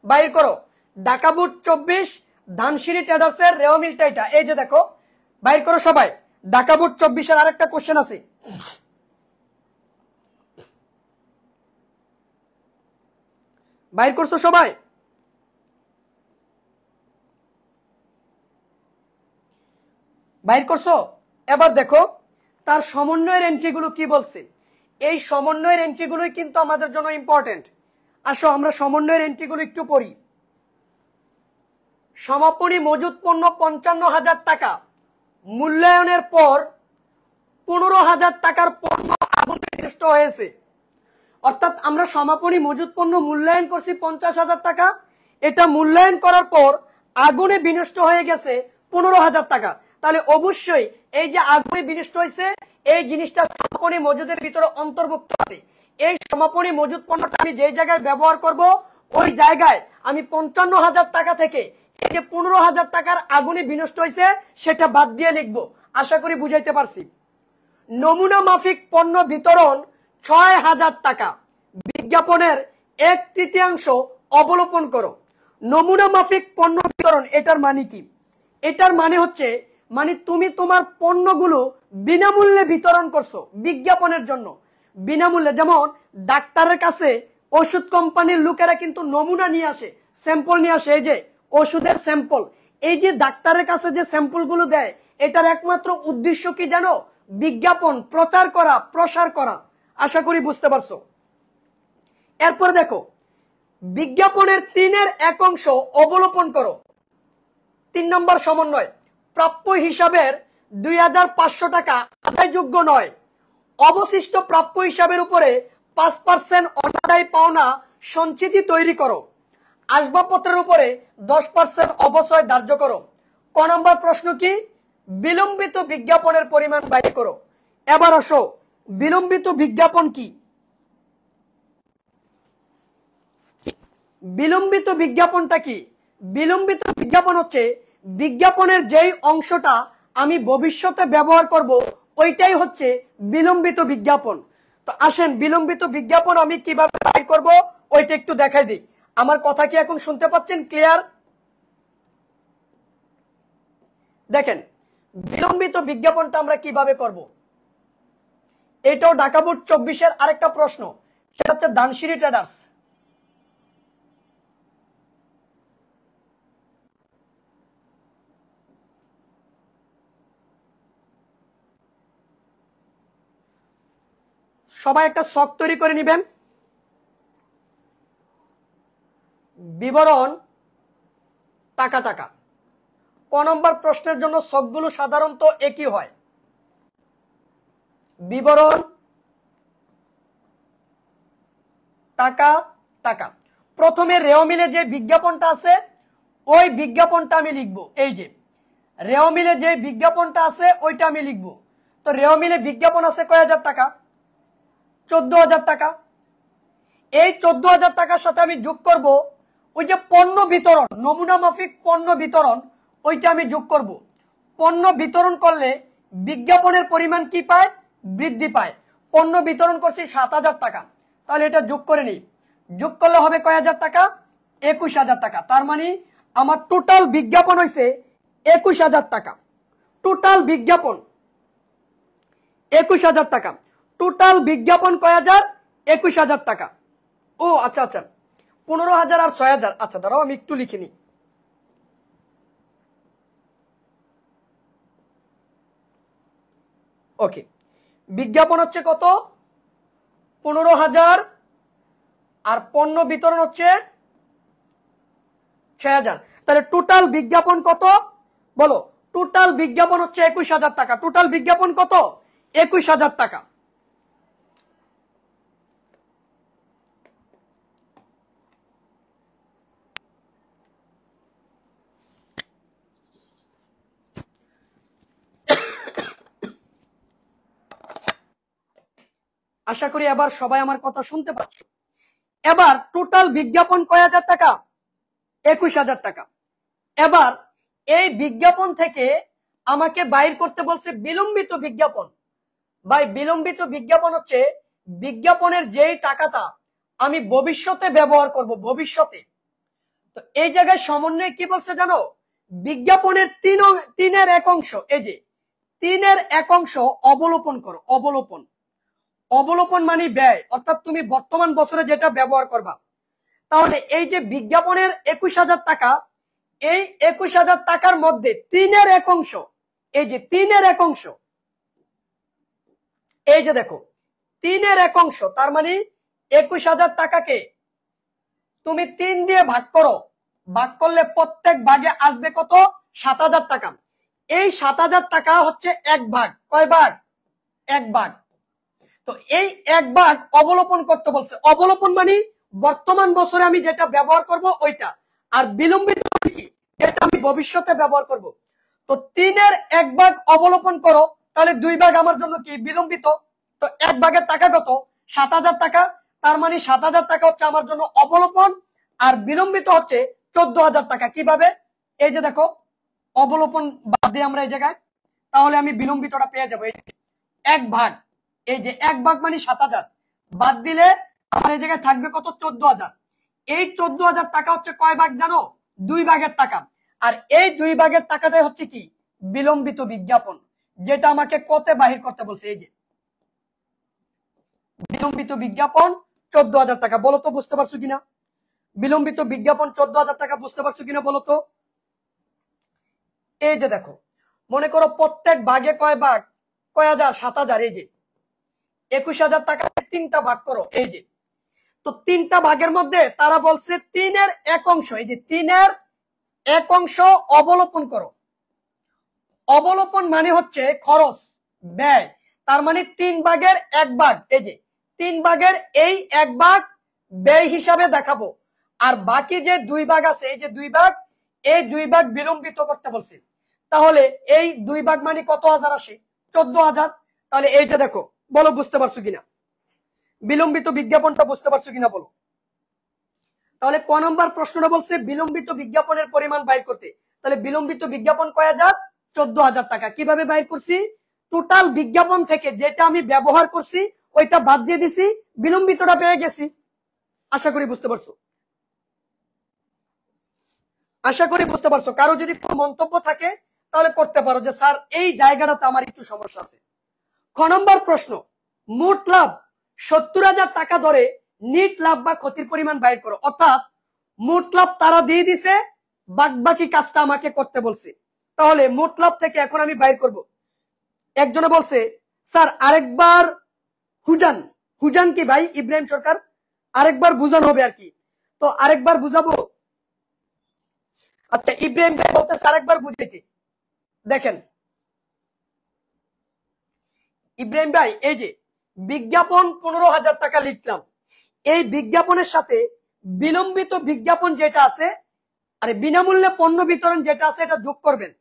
বাইর করো ঢাকা বোর্ড 24 ধানসিঁড়ি ট্রেডার্স এর রেও মিলটা এটা। এই যে দেখো, বাইর করো সবাই। ঢাকা বোর্ড 24 এর আরেকটা কোশ্চেন আছে, বাইর করছো সবাই? বাইর করছো? এবার দেখো তার সমন্বয়ের এন্ট্রিগুলো কি বলছে। এই সমন্বয়ের এন্ট্রিগুলোই কিন্তু আমাদের জন্য ইম্পর্টেন্ট। আসো আমরা সমন্বয়ের এন্ট্রিগুলো একটু পড়ি। সমাপনী মজুদ পণ্য 55,000 টাকা, মূল্যায়নের পর 15,000 টাকার পণ্য আগুনে নষ্ট হয়েছে। অর্থাৎ আমরা সমাপনী মজুদ পণ্য মূল্যায়ন করছি 50,000 টাকা, এটা মূল্যায়ন করার পর আগুনে বিনষ্ট হয়ে গেছে 15,000 টাকা। তাহলে অবশ্যই এই যে আগুনে বিনষ্ট হয়েছে এই জিনিসটা সমাপনী মজুদের ভিতরে অন্তর্ভুক্ত আছে। এই সমাপনী মজুদ পণ্যটা আমি যে জায়গায় ব্যবহার করব ওই জায়গায় আমি 55,000 টাকা থেকে এই যে 15,000 টাকার আগুনে বিনষ্ট হয়েছে সেটা বাদ দিয়ে লিখবো। আশা করি বুঝাইতে পারছি। নমুনা মাফিক পণ্য বিতরণ 6,000 টাকা, বিজ্ঞাপনের 1/3 অবলোপন করো। নমুনা মাফিক পণ্য বিতরণ এটার মানে কি? এটার মানে হচ্ছে তুমি তোমার পণ্যগুলো বিনামূল্যে বিতরণ করছো বিজ্ঞাপনের জন্য, বিনামূল্যে। যেমন ডাক্তারের কাছে ওষুধ কোম্পানির লোকেরা কিন্তু নমুনা নিয়ে আসে, স্যাম্পল নিয়ে আসে, এই যে ওষুধের স্যাম্পল। এই যে ডাক্তারের কাছে যে স্যাম্পল গুলো দেয় এটার একমাত্র উদ্দেশ্য কি জানো? বিজ্ঞাপন, প্রচার করা, প্রসার করা। আশা করি বুঝতে পারছো। এরপর দেখো বিজ্ঞাপনের 3/1 অবলোপন করো। 3 নম্বর সমন্বয়, প্রাপ্য হিসাবের 2,500 টাকা আদায়যোগ্য নয়, অবশিষ্ট প্রাপ্য হিসাবের উপরে 5% অনাদায় পাওনা সঞ্চিতি তৈরি করো। আসবাবপত্রের উপরে 10% অবচয় ধার্য করো। ক নম্বর প্রশ্ন কি? বিলম্বিত বিজ্ঞাপনের পরিমাণ বাইর করো। এবার আসো বিলম্বিত বিজ্ঞাপন কি? বিলম্বিত বিজ্ঞাপনটা কি? বিলম্বিত বিজ্ঞাপন হচ্ছে বিজ্ঞাপনের যেই অংশটা আমি ভবিষ্যতে ব্যবহার করব ওইটাই হচ্ছে বিলম্বিত বিজ্ঞাপন। তো আসেন বিলম্বিত বিজ্ঞাপন আমি কিভাবে বাইর করব ওইটা একটু দেখাই দিই। আমার কথা কি এখন শুনতে পাচ্ছেন? ক্লিয়ার? দেখেন বিলম্বিত বিজ্ঞাপনটা আমরা কিভাবে করব। এটাও ঢাকা বোর্ড 24 এর আরেকটা প্রশ্ন, সেটা হচ্ছে ধানসিঁড়ি ট্রেডার্স। সবাই একটা ছক তৈরি করে নেবেন। বিবরণ টাকা টাকা। ক নম্বর প্রশ্নের জন্য ছকগুলো সাধারণত একই হয়। বিবরণ টাকা টাকা। প্রথমে রেও মিলে যে বিজ্ঞাপনটা আছে ওই বিজ্ঞাপনটা আমি লিখবো। এই যে রেও মিলে যে বিজ্ঞাপনটা আছে ওইটা আমি লিখবো। তো রেও মিলে বিজ্ঞাপন আছে কয় হাজার টাকা? 14,000 টাকা। এই 14,000 টাকার সাথে আমি যোগ করব ওই যে পণ্য বিতরণ, নমুনা মাফিক পণ্য বিতরণ, ওইটা আমি যোগ করব। পণ্য বিতরণ করলে বিজ্ঞাপনের পরিমাণ কি পায়? বৃদ্ধি পায়। পণ্য বিতরণ করছি 7,000 টাকা, তাহলে এটা যোগ করে নিই। যোগ করলে হবে কয় হাজার টাকা? 21,000 টাকা। তার মানে আমার টোটাল বিজ্ঞাপন হয়েছে 21,000 টাকা। টোটাল বিজ্ঞাপন 21,000 টাকা। টোটাল বিজ্ঞাপন কয় হাজার? 21,000 টাকা। ও আচ্ছা আচ্ছা, 15,000 আর 6,000। আচ্ছা দাঁড়াও আমি একটু লিখে নিই। ওকে, বিজ্ঞাপন হচ্ছে কত? 15,000 আর পণ্য বিতরণ হচ্ছে 6,000। তাহলে টোটাল বিজ্ঞাপন কত বলো? টোটাল বিজ্ঞাপন হচ্ছে 21,000 টাকা। টোটাল বিজ্ঞাপন কত? 21,000 টাকা। আশা করি এবার সবাই আমার কথা শুনতে পাচ্ছ। এবার টোটাল বিজ্ঞাপন কয় হাজার টাকা? 21,000 টাকা। এবার এই বিজ্ঞাপন থেকে আমাকে বাইর করতে বলছে বিলম্বিত বিজ্ঞাপন। ভাই বিলম্বিত বিজ্ঞাপন হচ্ছে বিজ্ঞাপনের যেই টাকাটা আমি ভবিষ্যতে ব্যবহার করব, ভবিষ্যতে। তো এই জায়গায় সমন্বয় কি বলছে জানো? বিজ্ঞাপনের তিনের এক অংশ, এই যে তিনের এক অংশ অবলোপন করো। অবলোপন, অবলোপন মানে ব্যয়, অর্থাৎ তুমি বর্তমান বছরে যেটা ব্যবহার করবা। তাহলে এই যে বিজ্ঞাপনের 21,000 টাকা, এই 21,000 টাকার মধ্যে তিনের এক অংশ, এই যে তিনের এক অংশ, এই যে দেখো তিনের এক অংশ, তার মানে 21,000 টাকাকে তুমি 3 দিয়ে ভাগ করো। ভাগ করলে প্রত্যেক ভাগে আসবে কত? 7,000 টাকা। এই 7,000 টাকা হচ্ছে এক ভাগ। কয় ভাগ? এক ভাগ। তো এই এক ভাগ অবলোপন করতে বলছে। অবলোপন মানে বর্তমান বছরে আমি যেটা ব্যবহার করব ওইটা, আর বিলম্বিত কি? যেটা আমি ভবিষ্যতে ব্যবহার করব। তো তিনের এক ভাগ অবলোপন করো, তাহলে 2 ভাগ আমার জন্য কি? বিলম্বিত। তো এক ভাগের টাকা কত? 7,000 টাকা। তার মানে 7,000 টাকা হচ্ছে আমার জন্য অবলোপন, আর বিলম্বিত হচ্ছে 14,000 টাকা। কিভাবে? এই যে দেখো অবলোপন বাদ দিয়ে আমরা এই জায়গায়, তাহলে আমি বিলম্বিতটা পেয়ে যাবো। এক ভাগ, এই যে এক ভাগ মানে 7,000 বাদ দিলে আমার এই জায়গায় থাকবে কত? 14,000। এই 14,000 টাকা হচ্ছে কয় ভাগ জানো? 2 ভাগের টাকা। আর এই 2 ভাগের টাকাটাই হচ্ছে কি? বিলম্বিত বিজ্ঞাপন, যেটা আমাকে কতে বাহির করতে বলছে। এই যে বিলম্বিত বিজ্ঞাপন 14,000 টাকা। বলো তো বুঝতে পারছো কিনা? বিলম্বিত বিজ্ঞাপন 14,000 টাকা, বুঝতে পারছো কিনা বলো তো? এই যে দেখো, মনে করো প্রত্যেক ভাগে কয় ভাগ? কয় হাজার? 7,000। এই যে 21,000 টাকা 3টা ভাগ করো। এই যে তো 3টা ভাগের মধ্যে তারা বলছে তিনের এক অংশ, এই যে তিনের এক অংশ অবলোপন করো। অবলোপন মানে হচ্ছে খরচ, ব্যয়। তার মানে 3 ভাগের এক ভাগ, এই যে 3 ভাগের এই এক ভাগ ব্যয় হিসাবে দেখাবো। আর বাকি যে 2 ভাগ আছে, এই যে 2 ভাগ, এই 2 ভাগ বিলম্বিত করতে বলছে। তাহলে এই 2 ভাগ মানে কত হাজার আসে? 14,000। তাহলে এই যে দেখো, বলো বুঝতে পারছো কিনা? বিলম্বিত বিজ্ঞাপনটা বুঝতে পারছো কিনা বলো? তাহলে ক নম্বর প্রশ্নটা বলছে বিলম্বিত বিজ্ঞাপনের পরিমাণ বাইর করতে। তাহলে বিলম্বিত বিজ্ঞাপন কয় হাজার? 14,000 টাকা। কিভাবে বাইর করছি? টোটাল বিজ্ঞাপন থেকে যেটা আমি ব্যবহার করছি ওইটা বাদ দিয়ে দিছি, বিলম্বিতটা পেয়ে গেছি। আশা করি বুঝতে পারছো। আশা করি বুঝতে পারছো। কারো যদি কোনো মন্তব্য থাকে তাহলে করতে পারো যে স্যার এই জায়গাটাতে আমার একটু সমস্যা আছে। খ নম্বর প্রশ্ন, মোট লাভ 70,000 টাকা ধরে নিট লাভ বা ক্ষতির পরিমাণ বাইর করো। অর্থাৎ মোট লাভ তারা দিয়ে দিছে, বাকি কাজটা আমাকে করতে বলছে। তাহলে মোট লাভ থেকে এখন আমি বাইর করব। একজনে বলছে স্যার আরেকবার হুজান। হুজান কি ভাই? ইব্রাহিম সরকার। আরেকবার বুঝান হবে আর কি। তো আরেকবার বুঝাবো। আচ্ছা ইব্রাহিম ভাই বলতেছে আরেকবার বুঝাইতে। দেখেন ইব্রাহিম ভাই, এই যে বিজ্ঞাপন 15,000 টাকা লিখলাম, এই বিজ্ঞাপনের সাথে বিলম্বিত বিজ্ঞাপন যেটা আছে, আরে বিনামূল্যে পণ্য বিতরণ যেটা আছে, এটা যোগ করবেন।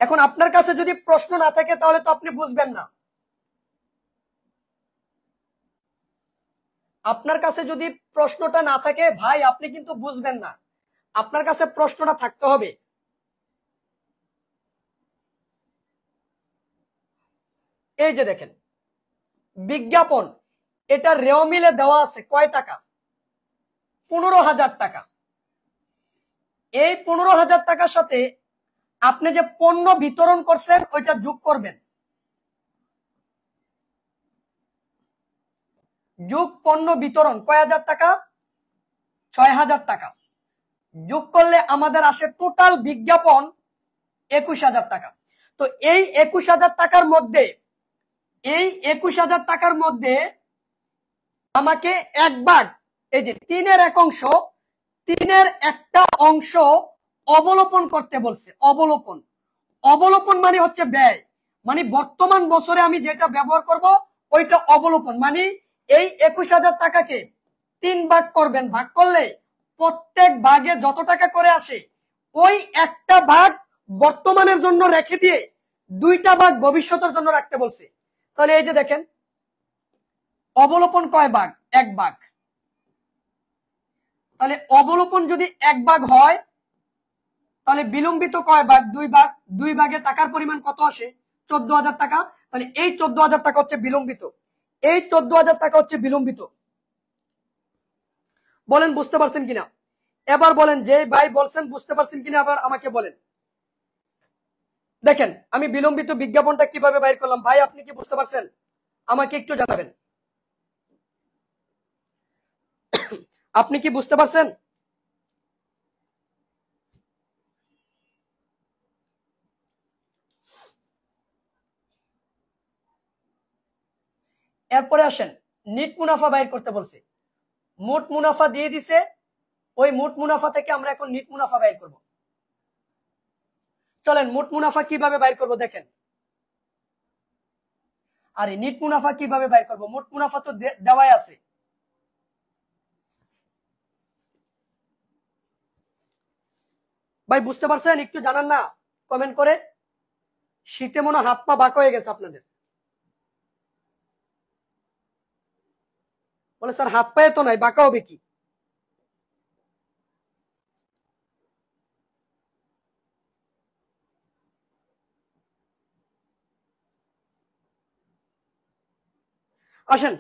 এখন আপনার কাছে যদি প্রশ্ন না থাকে তাহলে তো আপনি বুঝবেন না। আপনার কাছে যদি প্রশ্নটা না থাকে ভাই, আপনি কিন্তু বুঝবেন না। আপনার কাছে প্রশ্নটা থাকতে হবে। এই যে দেখেন বিজ্ঞাপন, এটা রেও মিলে দেওয়া আছে কয় টাকা? 15,000 টাকা। এই 15,000 টাকার সাথে আপনি যে পণ্য বিতরণ করছেন ওইটা যোগ করবেন, যোগ পণ্য বিতরণ কয় হাজার টাকা? 6,000 টাকা। যোগ করলে আমাদের আসে টোটাল বিজ্ঞাপন 21,000 টাকা। তো এই 21,000 টাকার মধ্যে, এই 21,000 টাকার মধ্যে আমাকে এক ভাগ, এই যে 3-এর 1 অংশ, 3-এর একটা অংশ অবলোপন করতে বলছে। অবলোপন, অবলোপন মানে হচ্ছে ব্যয়, মানে বর্তমান বছরে আমি যেটা ব্যবহার করব ওইটা অবলোপন। মানে এই 21,000 টাকাকে 3 ভাগ করবেন, ভাগ করলে প্রত্যেক ভাগে যত টাকা করে আসে ওই একটা ভাগ বর্তমানের জন্য রেখে দিয়ে 2টা ভাগ ভবিষ্যতের জন্য রাখতে বলছে। তাহলে এই যে দেখেন অবলোপন কয় ভাগ? 1 ভাগ। তাহলে অবলোপন যদি 1 ভাগ হয় তাহলে বিলম্বিত কয় ভাগ? 2 ভাগ। 2 ভাগে টাকার পরিমাণ কত আসে? 14,000 টাকা। তাহলে এই 14,000 টাকা হচ্ছে বিলম্বিত, এই 14,000 টাকা হচ্ছে বিলম্বিত। বলেন বুঝতে পারছেন কিনা? এবার বলেন, যে ভাই বলছেন বুঝতে পারছেন কিনা আবার আমাকে বলেন। দেখেন আমি বিলম্বিত বিজ্ঞাপনটা কিভাবে বাইর করলাম, ভাই আপনি কি বুঝতে পারছেন? আমাকে একটু জানাবেন, আপনি কি বুঝতে পারছেন? এরপরে আসেন নিট মুনাফা বাইর করতে বলছে। মোট মুনাফা দিয়ে দিছে, ওই মোট মুনাফা থেকে আমরা এখন নিট মুনাফা বাইর করব। চলেন মোট মুনাফা কিভাবে বাইর করব দেখেন। আরে নিট মুনাফা কিভাবে বাইর করব? মোট মুনাফা তো দেওয়াই আছে। ভাই বুঝতে পারছেন? একটু জানান না কমেন্ট করে। শীতে মনে হাত পা বাঁকা হয়ে গেছে আপনাদের। বলে স্যার হাত পায়ে তো নাই, বাঁকা হবে কি? আসেন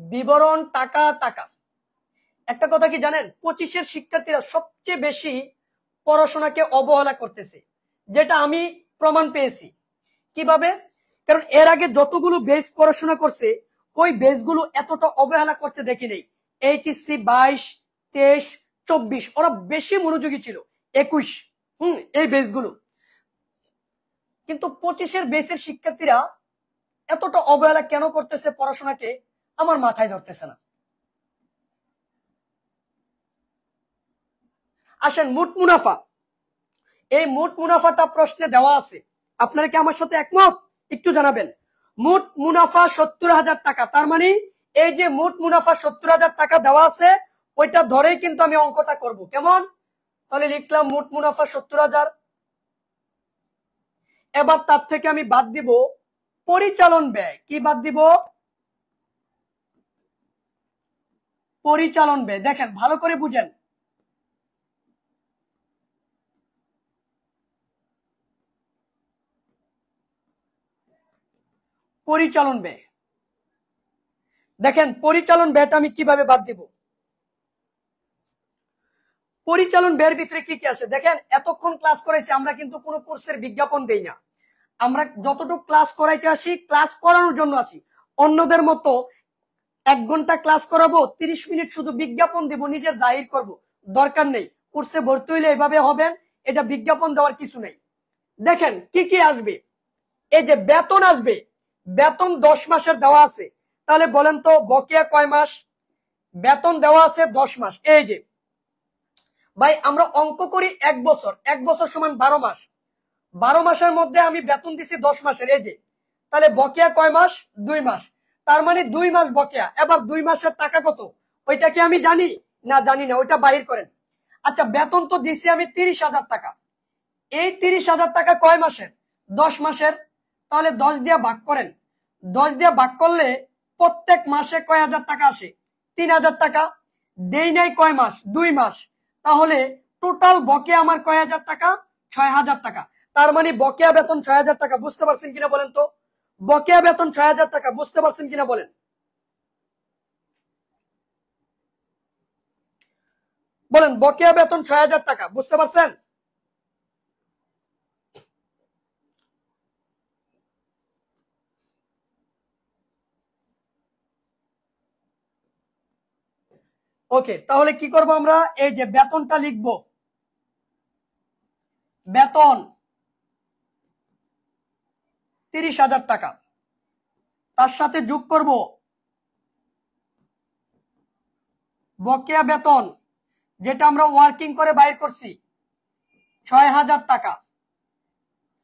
বিবরণ টাকা টাকা। একটা কথা কি জানেন, 25-এর শিক্ষার্থীরা সবচেয়ে বেশি পড়াশোনাকে অবহেলা করতেছে, যেটা আমি প্রমাণ পেয়েছি। কিভাবে? কারণ এর আগে যতগুলো বেস পড়াশোনা করছে ওই বেসগুলো এতটা অবহেলা করতে দেখি নেই। এইচএসসি 22, 23, 24 ওরা বেশি মনোযোগী ছিল, 21 এই বেসগুলো। কিন্তু 25-এর বেসের শিক্ষার্থীরা এতটা অবহেলা কেন করতেছে পড়াশোনাকে, আমার মাথায় ধরতেছে না। আসেন মোট মুনাফা, এই মোট মুনাফাটা প্রশ্নে দেওয়া আছে, আপনারা কি আমার সাথে একমত? একটু জানাবেন। মোট মুনাফা 70,000 টাকা। তার মানে এই যে মোট মুনাফা 70,000 টাকা দেওয়া আছে ওইটা ধরেই কিন্তু আমি অঙ্কটা করব। কেমন? তাহলে লিখলাম মোট মুনাফা 70,000। এবার তার থেকে আমি বাদ দিব পরিচালন ব্যয়। কি বাদ দিব? পরিচালন ব্যয়। দেখেন ভালো করে বুঝেন, পরিচালন ব্যয়। দেখেন পরিচালন ব্যয়টা আমি কিভাবে বাদ দিব। পরিচালন ব্যয়ের ভিতরে কি কি আছে দেখেন। এতক্ষণ ক্লাস করাইছি, আমরা কিন্তু কোনো কোর্সের বিজ্ঞাপন দেই না। আমরা যতটুকু ক্লাস করাইতে আসি, ক্লাস করানোর জন্য আসি। অন্যদের মতো 1 ঘন্টা ক্লাস করাবো, 30 মিনিট শুধু বিজ্ঞাপন দিব, নিজের জাহির করব, দরকার নেই। কোর্সে ভর্তি হইলে এভাবে হবেন, এটা বিজ্ঞাপন দেওয়ার কিছু নেই। দেখেন কি কি আসবে। এই যে বেতন আসবে, বেতন 10 মাসের দেওয়া আছে। তাহলে বলেন তো বকেয়া কয় মাস? বেতন দেওয়া আছে 10 মাস। এই যে ভাই আমরা অঙ্ক করি 1 বছর, 1 বছর সমান 12 মাস। 12 মাসের মধ্যে আমি বেতন দিছি 10 মাসের। এই যে তাহলে বকেয়া কয় মাস? 2 মাস। তার মানে 2 মাস বকেয়া। এবার 2 মাসের টাকা কত ওইটা কি আমি জানি? না জানি না, ওইটা বাহির করেন। আচ্ছা বেতন তো দিছি আমি 30,000 টাকা। এই 30,000 টাকা কয় মাসের? 10 মাসের। তাহলে 10 দিয়ে ভাগ করেন। 10 দিয়ে ভাগ করলে প্রত্যেক মাসে কয় হাজার টাকা আসে? 3,000 টাকা। দেই নাই কয় মাস? 2 মাস। তাহলে টোটাল বকেয়া আমার কয় হাজার টাকা? 6,000 টাকা। তার মানে বকেয়া বেতন ৬,০০০ টাকা। বুঝতে পারছেন কিনা বলেন তো? বকেয়া বেতন ৬,০০০ টাকা, বুঝতে পারছেন কিনা বলেন? বলেন, বকেয়া বেতন ৬,০০০ টাকা, বুঝতে পারছেন? ওকে, তাহলে কি করব আমরা? এই যে বেতনটা লিখবো, বেতন ৩০,০০০ টাকা, তার সাথে যোগ করব বকেয়া বেতন যেটা আমরা ওয়ার্কিং করে বাইর করছি ৬,০০০ টাকা।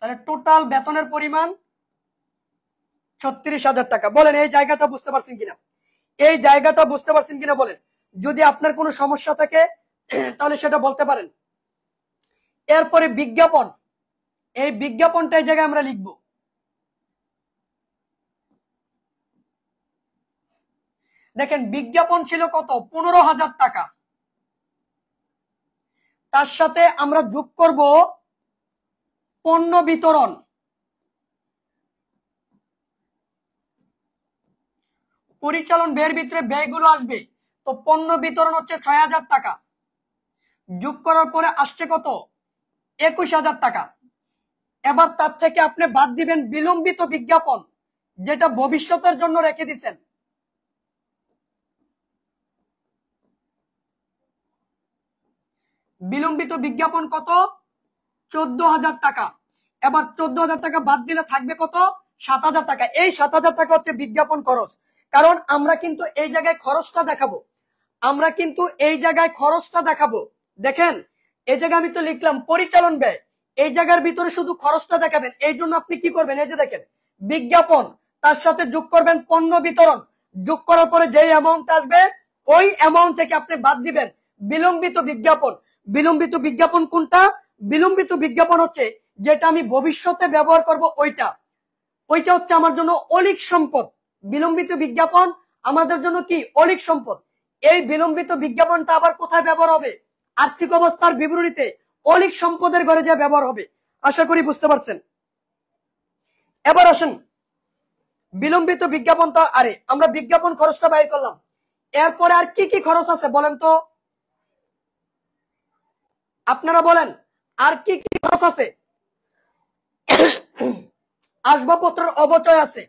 তাহলে টোটাল বেতনের পরিমাণ ৩৬,০০০ টাকা। বলেন এই জায়গাটা বুঝতে পারছেন কিনা? এই জায়গাটা বুঝতে পারছেন কিনা বলেন? যদি আপনার কোনো সমস্যা থাকে তাহলে সেটা বলতে পারেন। এরপরে বিজ্ঞাপন, এই বিজ্ঞাপনটা এই জায়গায় আমরা লিখব। দেখেন বিজ্ঞাপন ছিল কত? ১৫,০০০ টাকা। তার সাথে আমরা যোগ করব পণ্য বিতরণ, পরিচালন ব্যয়ের ভিতরে ব্যয়গুলো আসবে। তো পণ্য বিতরণ হচ্ছে ৬,০০০ টাকা, যোগ করার পরে আসছে কত? ২১,০০০ টাকা। এবার তার থেকে আপনি বাদ দিবেন বিলম্বিত বিজ্ঞাপন, যেটা ভবিষ্যতের জন্য রেখে দিচ্ছেন। বিলম্বিত বিজ্ঞাপন কত? ১৪,০০০ টাকা। এবার ১৪,০০০ টাকা বাদ দিলে থাকবে কত? ৭,০০০ টাকা। এই ৭,০০০ টাকা হচ্ছে বিজ্ঞাপন খরচ। কারণ আমরা কিন্তু এই জায়গায় খরচটা দেখাবো, আমরা কিন্তু এই জায়গায় খরচটা দেখাবো। দেখেন এই জায়গায় আমি তো লিখলাম পরিচালন ব্যয়, এই জায়গার ভিতরে শুধু খরচটা দেখাবেন। এই জন্য আপনি কি করবেন? এই যে দেখেন বিজ্ঞাপন, তার সাথে যোগ করবেন পণ্য বিতরণ, যোগ করার পরে যেই অ্যামাউন্ট আসবে ওই অ্যামাউন্ট থেকে আপনি বাদ দিবেন বিলম্বিত বিজ্ঞাপন। বিলম্বিত বিজ্ঞাপন কোনটা? বিলম্বিত বিজ্ঞাপন হচ্ছে যেটা আমি ভবিষ্যতে ব্যবহার করব, ওইটা হচ্ছে আমার জন্য অলিক সম্পদ। বিলম্বিত বিজ্ঞাপন আমাদের জন্য কি? অলিক সম্পদ। এই বিলম্বিত বিজ্ঞাপনটা আবার কোথায় ব্যবহার হবে? আর্থিক অবস্থার বিবরণীতে অলিক সম্পদের ঘরে যা ব্যবহার হবে। আশা করি বুঝতে পারছেন। এবার আসেন বিলম্বিত বিজ্ঞাপন তো আরে আমরা বিজ্ঞাপন খরচটা বাইর করলাম, এরপরে আর কি কি খরচ আছে বলেন তো? আপনারা বলেন আর কি কি খরচ আছে? আসবাবপত্রের অবচয় আছে,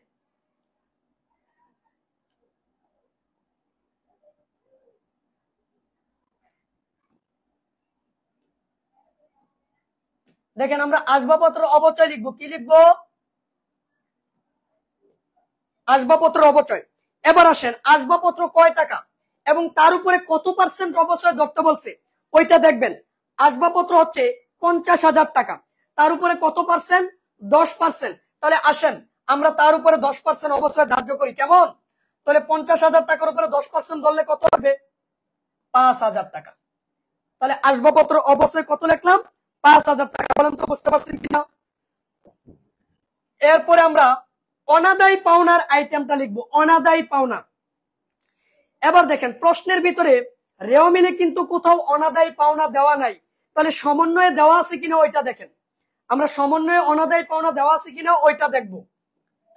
দেখেন আমরা আসবাবপত্রের অবচয় লিখবো। কি লিখবো? আসবাবপত্রের অবচয়। এবার আসেন আসবাবপত্র কয় টাকা এবং তার উপরে কত পার্সেন্ট অবচয় ধরতে বলছে ওইটা দেখবেন। আসবাবপত্র হচ্ছে ৫০,০০০ টাকা, তার উপরে কত পার্সেন্ট? ১০%। তাহলে আসেন আমরা তার উপরে ১০% অবচয় ধার্য করি। কেমন? তাহলে ৫০,০০০ টাকার উপরে ১০% ধরলে কত হবে? ৫,০০০ টাকা। তাহলে আসবাবপত্র অবচয় কত লিখলাম? ৫,০০০ টাকা। বলেন তো বুঝতে পারছেন কিনা? এরপরে আমরা অনাদায়ী পাওনার আইটেমটা লিখবো, অনাদায়ী পাওনা। এবার দেখেন প্রশ্নের ভিতরে রেও মিলে কিন্তু কোথাও অনাদায়ী পাওনা দেওয়া নাই, তাহলে সমন্বয়ে দেওয়া আছে কিনা ওইটা দেখেন। আমরা সমন্বয়ে অনাদায়ী পাওনা দেওয়া আছে কিনা ওইটা দেখবো।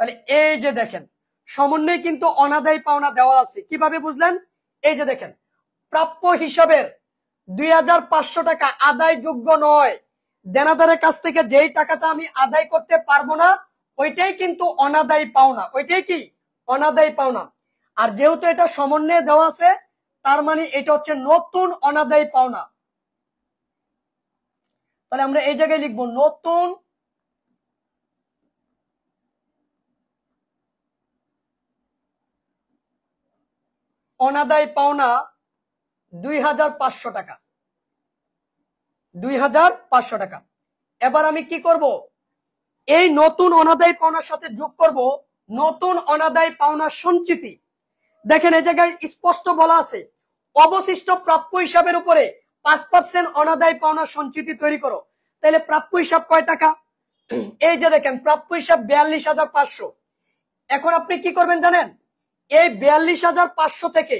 তাহলে এই যে দেখেন সমন্বয়ে কিন্তু অনাদায়ী পাওনা দেওয়া আছে। কিভাবে বুঝলেন? এই যে দেখেন প্রাপ্য হিসাবের ২,৫০০ টাকা আদায়যোগ্য নয়, দেনাদারের কাছ থেকে যেই টাকাটা আমি আদায় করতে পারবো না ওইটাই কিন্তু অনাদায়ী পাওনা। ওইটাই কি? অনাদায়ী পাওনা। আর যেহেতু এটা সমন্বয়ে দেওয়া আছে তার মানে এটা হচ্ছে নতুন অনাদায়ী পাওনা। তাহলে আমরা এই জায়গায় লিখবো নতুন অনাদায়ী পাওনা ২,৫০০ টাকা। ২,৫০০ টাকা। এবার আমি কি করব? এই নতুন অনাদায়ী পাওনার সাথে যোগ করব নতুন অনাদায়ী পাওনার সঞ্চিতি। দেখেন এই জায়গায় স্পষ্ট বলা আছে অবশিষ্ট প্রাপ্য হিসাবের উপরে ৫% অনাদায়ী পাওনার সঞ্চিতি তৈরি করো। তাহলে প্রাপ্য হিসাব কয় টাকা? এই যে দেখেন প্রাপ্য হিসাব ৪২,৫০০। এখন আপনি কি করবেন জানেন? এই ৪২,৫০০ থেকে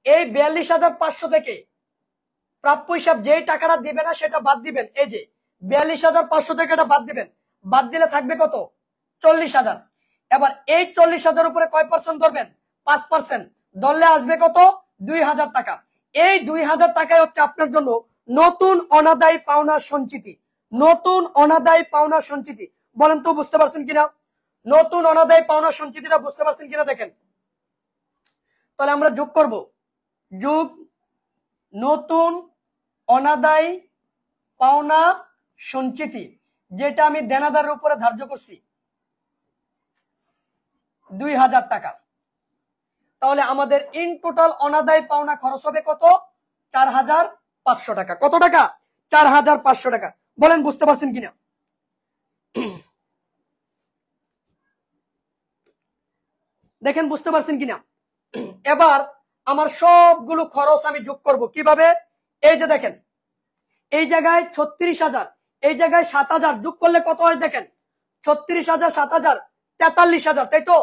এই ৪২,৫০০ থেকে প্রাপ্য হিসাব যেই টাকাটা দিবে না সেটা বাদ দিবেন। এই যে 42,500 থেকে এটা বাদ দিবেন, বাদ দিলে থাকবে কত? 40,000। এবার এই 40,000 উপরে কয় পার্সেন্ট ধরবেন? 5%। ধরলে আসবে কত? 2,000 টাকা। এই 2,000 টাকায় হচ্ছে আপনার জন্য নতুন অনাদায়ী পাওনা সঞ্চিতি। নতুন অনাদায়ী পাওনা সঞ্চিতি, বলেন তো বুঝতে পারছেন কিনা? নতুন অনাদায়ী পাওনা সঞ্চিতিটা বুঝতে পারছেন কিনা দেখেন। তাহলে আমরা যোগ করব, যোগ নতুন অনাদায়ী পাওনা সঞ্চিতি, যেটা আমি দেনাদারের উপরে ধার্য করছি 2,000 টাকা। তাহলে আমাদের ইন টোটাল অনাদায়ী পাওনা খরচ হবে কত? 4,500 টাকা। কত টাকা? 4,500 টাকা। বলেন বুঝতে পারছেন কিনা? দেখেন বুঝতে পারছেন কিনা। এবার আমার সবগুলো খরচ আমি যোগ করব কিভাবে? এই যে দেখেন, এই জায়গায় 36,000, এই জায়গায় 7,000 যোগ করলে কত হয় দেখেন? 36,000, 7,000, 43,000, তাই তো?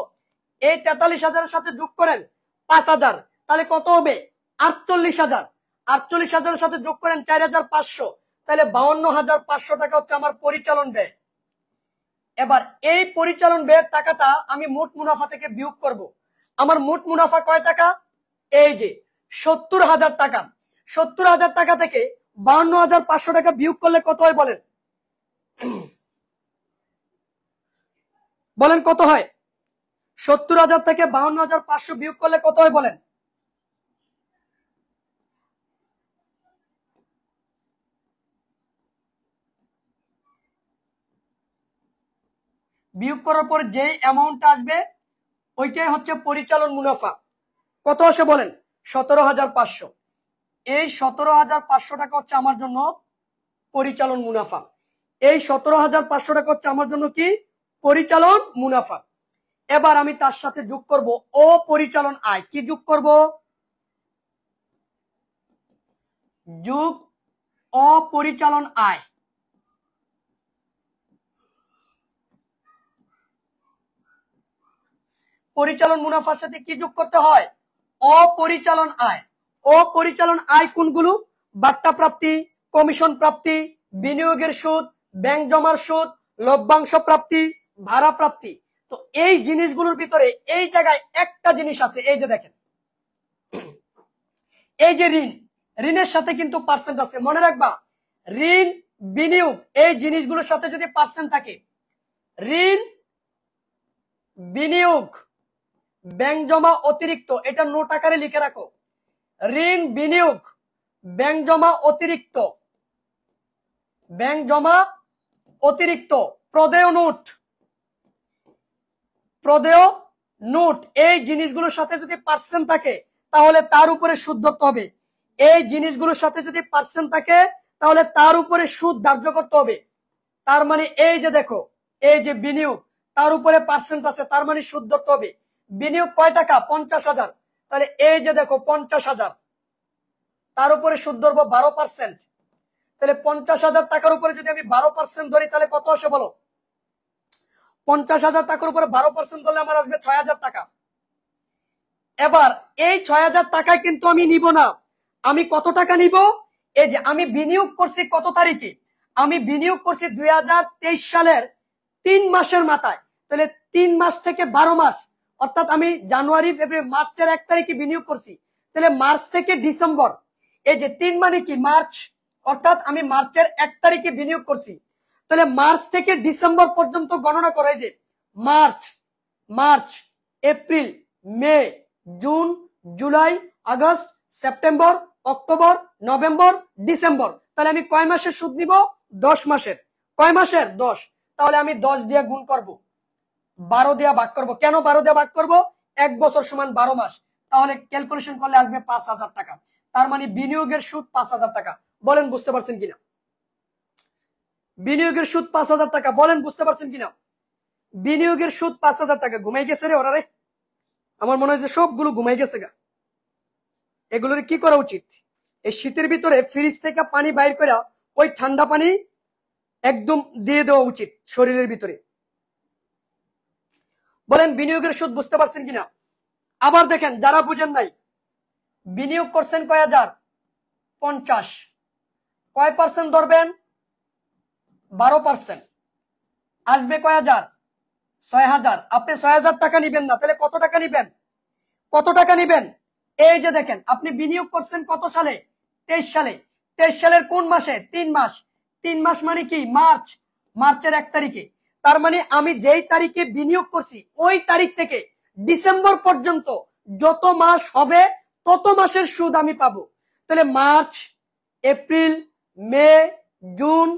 এই 43,000 সাথে যোগ করেন 5,000, তাহলে কত হবে? 48,000। 48,000 সাথে যোগ করেন 4,500, তাহলে 52,500 টাকা হচ্ছে আমার পরিচালন ব্যয়। এবার এই পরিচালন ব্যয়ের টাকাটা আমি মোট মুনাফা থেকে বিয়োগ করব। আমার মোট মুনাফা কয় টাকা? এই যে 70,000 টাকা। 70,000 টাকা থেকে 52,500 টাকা বিয়োগ করলে কত হয় বলেন? বলেন কত হয়? 70,000 থেকে 52,500 বিয়োগ করলে কত হয় বলেন? বিয়োগ করার পর যে অ্যামাউন্ট আসবে ওইটাই হচ্ছে পরিচালন মুনাফা। কত আসে বলেন? 17,500। এই 17,500 টাকা হচ্ছে আমার জন্য পরিচালন মুনাফা। এই 17,500 টাকা হচ্ছে আমার জন্য কি? পরিচালন মুনাফা। এবার আমি তার সাথে যোগ করব অপরিচালন আয়। কি যোগ করব? যোগ অপরিচালন আয়। পরিচালন মুনাফার সাথে কি যোগ করতে হয়? অপরিচালন আয়। অপরিচালন আয় কোনগুলো? বাট্টা প্রাপ্তি, কমিশন প্রাপ্তি, বিনিয়োগের সুদ, ব্যাংক জমার সুদ, লভ্যাংশ প্রাপ্তি, ভাড়া প্রাপ্তি। তো এই জিনিসগুলোর ভিতরে এই জায়গায় একটা জিনিস আছে, এই যে দেখেন, এই যে ঋণ, ঋণের সাথে কিন্তু পার্সেন্ট আছে, মনে রাখবা। ঋণ, বিনিয়োগ, এই জিনিসগুলোর সাথে যদি পার্সেন্ট থাকে, ঋণ, বিনিয়োগ, ব্যাংক জমা অতিরিক্ত, এটা নোট আকারে লিখে রাখো। ঋণ, বিনিয়োগ, ব্যাংক জমা অতিরিক্ত, ব্যাংক জমা অতিরিক্ত, প্রদেয় নোট, প্রদেয় নোট, এই জিনিসগুলোর সাথে যদি পার্সেন্ট থাকে তাহলে তার উপরে সুদ ধরতে হবে। এই জিনিসগুলোর সাথে যদি পার্সেন্ট থাকে তাহলে তার উপরে সুদ ধার্য করতে হবে। তার মানে এই যে দেখো, এই যে বিনিয়োগ, তার উপরে পার্সেন্ট আছে, তার মানে সুদ ধরতে হবে। বিনিয়োগ কয় টাকা? 50,000। তাহলে এই যে দেখো 50,000, তার উপরে সুদ ধরবো 12%। তাহলে 50,000 টাকার উপরে যদি আমি 12% ধরি তাহলে কত আসে বলো? 50,000 টাকার উপরে 12% ধরলে আমার আসবে 6,000 টাকা। এবার এই 6,000 টাকায় কিন্তু আমি নিব না, আমি কত টাকা নিব? এই যে আমি বিনিয়োগ করছি কত তারিখে? আমি বিনিয়োগ করছি 2023 সালের 3 মাসের মাথায়। তাহলে 3 মাস থেকে 12 মাস, অর্থাৎ আমি জানুয়ারি, ফেব্রুয়ারি, মার্চের 1 তারিখে বিনিয়োগ করছি। তাহলে মার্চ থেকে ডিসেম্বর, এই যে 3 মানে কি? মার্চ, অর্থাৎ আমি মার্চের 1 তারিখে বিনিয়োগ করছি। তাহলে মার্চ থেকে ডিসেম্বর পর্যন্ত গণনা করে, যে March, March, April, May, June, July, August, September, October, November, December. তাহলে আমি কয় মাসের সুদ নিব? 10 মাসের। কয় মাসের? 10। তাহলে আমি 10 দিয়ে গুণ করব, 12 দিয়ে ভাগ করব। কেন 12 দিয়ে ভাগ করব? 1 বছর সমান 12 মাস। তাহলে ক্যালকুলেশন করলে আসবে 5,000 টাকা। তার মানে বিনিয়োগের সুদ 5,000 টাকা। বলেন বুঝতে পারছেন কিনা? বিনিয়োগের সুদ 5,000 টাকা। বলেন বুঝতে পারছেন কিনা? বিনিয়োগের সুদ 5,000 টাকা। ঘুমাই গেছে রে ওরা রে, আমার মনে হয় যে সবগুলো ঘুমাই গেছে গা। এগুলোর কি করা উচিত? এই শীতের ভিতরে ফ্রিজ থেকে পানি বাইর করে ওই ঠান্ডা পানি একদম দিয়ে দেওয়া উচিত শরীরের ভিতরে। বলেন বিনিয়োগের সুদ বুঝতে পারছেন কিনা? আবার দেখেন, যারা বুঝেন নাই, বিনিয়োগ করছেন কয় হাজার? 50। কয় পার্সেন্ট ধরবেন? 12%, আসবে কয় হাজার? 6,000। আপনি 6,000 টাকা নিবেন না, তাহলে কত টাকা নিবেন? কত টাকা নিবেন? এই যে দেখেন, আপনি বিনিয়োগ করছেন কত সালে? 23 সালে। 23 সালের কোন মাসে? 3 মাস। 3 মাস মানে কি? মার্চ। মার্চের 1 তারিখে। তার মানে আমি যেই তারিখে বিনিয়োগ করছি ওই তারিখ থেকে ডিসেম্বর পর্যন্ত যত মাস হবে তত মাসের সুদ আমি পাবো। তাহলে March, April, May, June,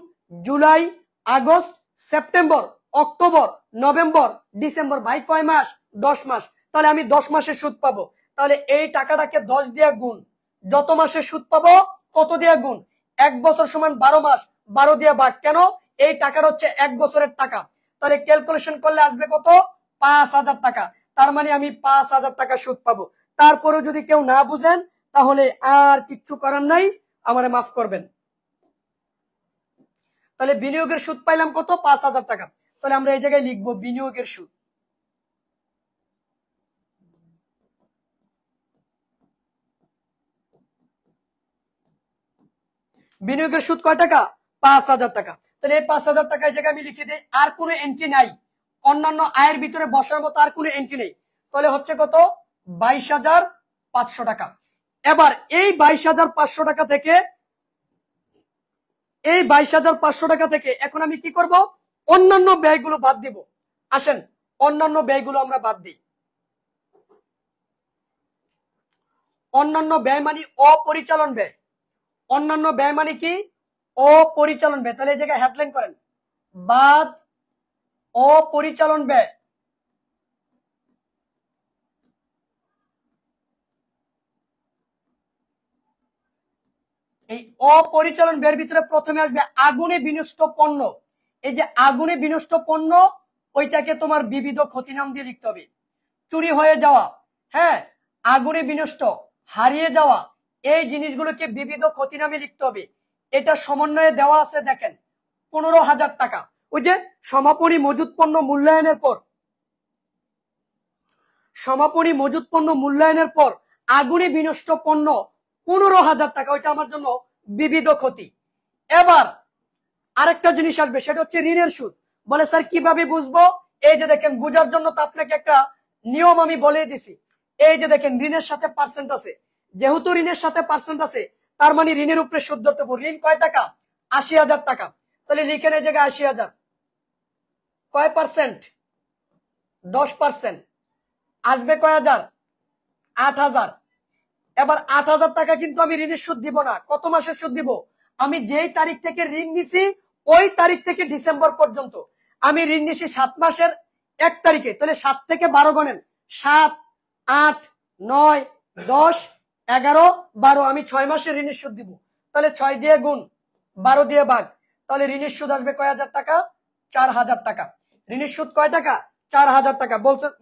July, August, September, October, November, December, ভাই কয় মাস? 10 মাস। তাহলে আমি 10 মাসের সুদ পাবো। তাহলে এই টাকাটাকে 10 দিয়ে গুণ, যত মাসের সুদ পাবো তত দিয়ে গুণ। 1 বছর সমান 12 মাস, 12 দিয়ে ভাগ। কেন? এই টাকাটা হচ্ছে 1 বছরের টাকা। তাহলে ক্যালকুলেশন করলে আসবে কত? 5,000 টাকা। তার মানে আমি 5,000 টাকা সুদ পাবো। তারপরেও যদি কেউ না বুঝেন তাহলে আর কিচ্ছু করার নাই, আমারে মাফ করবেন। তাহলে বিনিয়োগের সুদ পাইলাম কত? 5,000 টাকা। তাহলে আমরা এই জায়গায় লিখবো বিনিয়োগের সুদ। বিনিয়োগের সুদ কয় টাকা? 5,000 টাকা। তাহলে এই 5,000 টাকা এই জায়গায় আমি লিখে দিই। আর কোনো এন্ট্রি নাই, অন্যান্য আয়ের ভিতরে বসার মতো আর কোনো এন্ট্রি নেই। তাহলে হচ্ছে কত? 22,500 টাকা। এবার এই 22,500 টাকা থেকে, এই 22,500 টাকা থেকে এখন আমি কি করব? অন্যান্য ব্যয়গুলো বাদ দিব। আসেন অন্যান্য ব্যয়গুলো আমরা বাদ দিই। অন্যান্য ব্যয় মানে অপরিচালন ব্যয়। অন্যান্য ব্যয় মানে কি? অপরিচালন ব্যয়। তাহলে এই জায়গায় হেডলাইন করেন, বাদ অপরিচালন ব্যয়। এই অপরিচালন ব্যয়ের ভিতরে প্রথমে আসবে আগুনে বিনষ্ট পণ্য। এই যে আগুনে বিনষ্ট পণ্য, ওইটাকে তোমার বিবিধ ক্ষতি নাম দিয়ে লিখতে হবে। চুরি হয়ে যাওয়া, হ্যাঁ, আগুনে বিনষ্ট, হারিয়ে যাওয়া, এই জিনিসগুলোকে বিবিধ ক্ষতি নামে লিখতে হবে। এটা সমন্বয়ে দেওয়া আছে দেখেন 15,000 টাকা। ওই যে সমাপনী মজুত পণ্য মূল্যায়নের পর, সমাপনী মজুত পণ্য মূল্যায়নের পর আগুনে বিনষ্ট পণ্য 15,000 টাকা, ওইটা আমার জন্য বিবিধ ক্ষতি। এবার আরেকটা জিনিস আসবে, সেটা হচ্ছে ঋণের সুদ। বলে স্যার কিভাবে বুঝবো? এই যে দেখেন, বোঝার জন্য তো আপনাকে একটা নিয়ম আমি বলে দিছি। এই যে দেখেন ঋণের সাথে পার্সেন্ট আছে, যেহেতু ঋণের সাথে পার্সেন্ট আছে তার মানে ঋণের উপরে সুদ ধরতে পারবো। ঋণ কয় টাকা? 80,000 টাকা। তাহলে লিখেন এই জায়গায় 80,000, কয় পার্সেন্ট? 10%। আসবে কয় হাজার? 8,000। এবার 8,000 টাকা কিন্তু আমি ঋণের সুদ দিব না। কত মাসের সুদ দিব? আমি যেই তারিখ থেকে ঋণ নিছি ওই তারিখ থেকে ডিসেম্বর পর্যন্ত। আমি ঋণ নিছি 7 মাসের 1 তারিখে, তাহলে 7 থেকে 12 গণেন। 7, 8, 9, 10, 11, 12, আমি 6 মাসের ঋণের সুদ দিব। তাহলে 6 দিয়ে গুণ, 12 দিয়ে ভাগ। তাহলে ঋণের সুদ আসবে কয় হাজার টাকা? 4,000 টাকা। ঋণের সুদ কয় টাকা? 4,000 টাকা।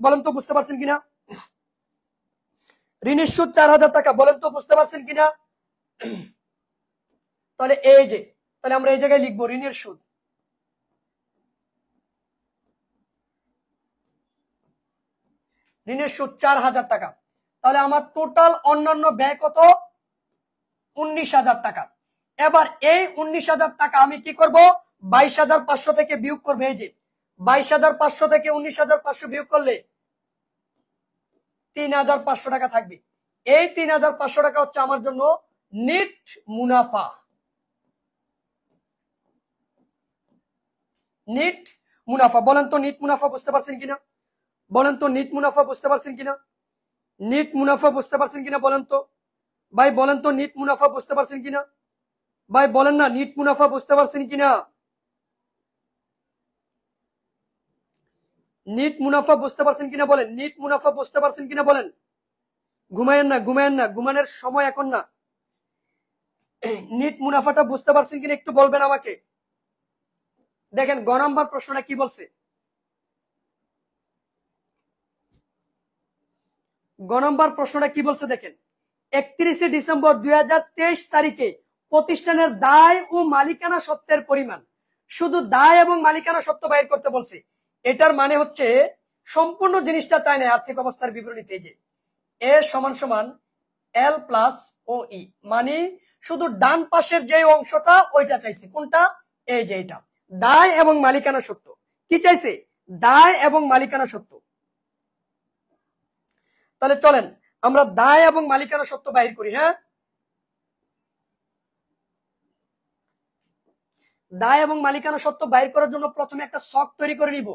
বলেন তো বুঝতে পারছেন কিনা? ঋণের সুদ 4,000 টাকা। বলেন তো বুঝতে পারছেন কিনা? তাহলে এই যে, তাহলে আমরা এই জায়গায় লিখবো ঋণের সুদ। ঋণের সুদ 4,000 টাকা। তাহলে আমার টোটাল অন্যান্য ব্যয় কত? 19,000 টাকা। এবার এই 19,000 টাকা আমি কি করব? 22,500 থেকে বিয়োগ করবো। এই যে 22,500 থেকে 19,500 বিয়োগ করলে 3,500 টাকা থাকবে। এই 3,500 টাকা হচ্ছে আমার জন্য নিট মুনাফা। নিট মুনাফা। বলেন তো নিট মুনাফা বুঝতে পারছেন কিনা? বলেন তো নিট মুনাফা বুঝতে পারছেন কিনা? নিট মুনাফা বুঝতে পারছেন কিনা বলেন তো ভাই? বলেন তো নিট মুনাফা বুঝতে পারছেন কিনা ভাই? বলেন না নিট মুনাফা বুঝতে পারছেন কিনা? নিট মুনাফা বুঝতে পারছেন কিনা বলেন? নিট মুনাফা বুঝতে পারছেন কিনা বলেন? ঘুমায়েন না, ঘুমায়েন না, ঘুমানোর সময় এখন না। নিট মুনাফাটা বুঝতে পারছেন কিনা একটু বলবেন আমাকে। দেখেন গ নাম্বার প্রশ্নটা কি বলছে। গ নাম্বার প্রশ্নটা কি বলছে দেখেন, 31শে ডিসেম্বর 2023 তারিখে প্রতিষ্ঠানের দায় ও মালিকানা সত্ত্বের পরিমাণ। শুধু দায় এবং মালিকানা সত্ত্ব বাইর করতে বলছে। এটার মানে হচ্ছে সম্পূর্ণ জিনিসটা চাই না আর্থিক অবস্থার বিবরণীতে। যে এ সমান সমান এল প্লাস ও ই, মানে শুধু ডান পাশের যে অংশটা ওইটা চাইছি। কোনটা? এই যে এটা দায় এবং মালিকানা সত্ত্ব। কি চাইছে? দায় এবং মালিকানা সত্ত্ব। তাহলে চলেন আমরা দায় এবং মালিকানা সত্ত্ব বাহির করি। হ্যাঁ, দায় এবং মালিকানা সত্ত্ব বাহির করার জন্য প্রথমে একটা ছক তৈরি করে নিব।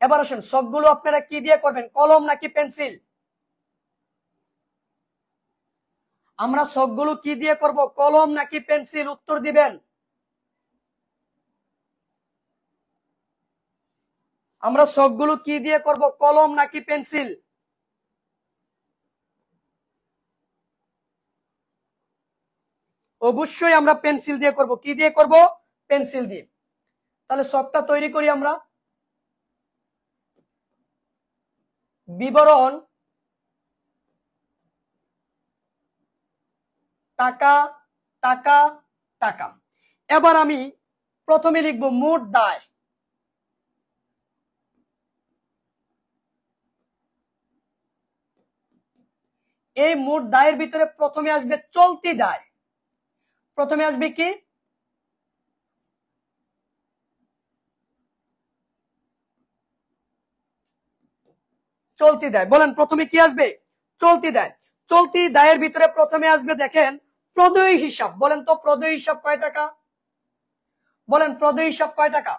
এবার আসেন, ছকগুলো আপনারা কি দিয়ে করবেন, কলম নাকি পেন্সিল? আমরা ছকগুলো কি দিয়ে করব, কলম নাকি পেন্সিল? উত্তর দিবেন। আমরা ছকগুলো কি দিয়ে করব, কলম নাকি পেন্সিল? অবশ্যই আমরা পেন্সিল দিয়ে করব। কি দিয়ে করব? পেন্সিল দিয়ে। তাহলে ছকটা তৈরি করি আমরা। বিবরণ টাকা টাকা টাকা। এবার আমি প্রথমে লিখব মোট দায়। এই মোট দায়ের ভিতরে প্রথমে আসবে চলতি দায়। প্রথমে আসবে কি? চলতি দায়। বলেন প্রথমে কি আসবে? চলতি দায়। চলতি দায়ের ভিতরে প্রথমে আসবে দেখেন প্রদেয় হিসাব। বলেন তো প্রদেয় হিসাব কয় টাকা? বলেন প্রদেয় হিসাব কয় টাকা?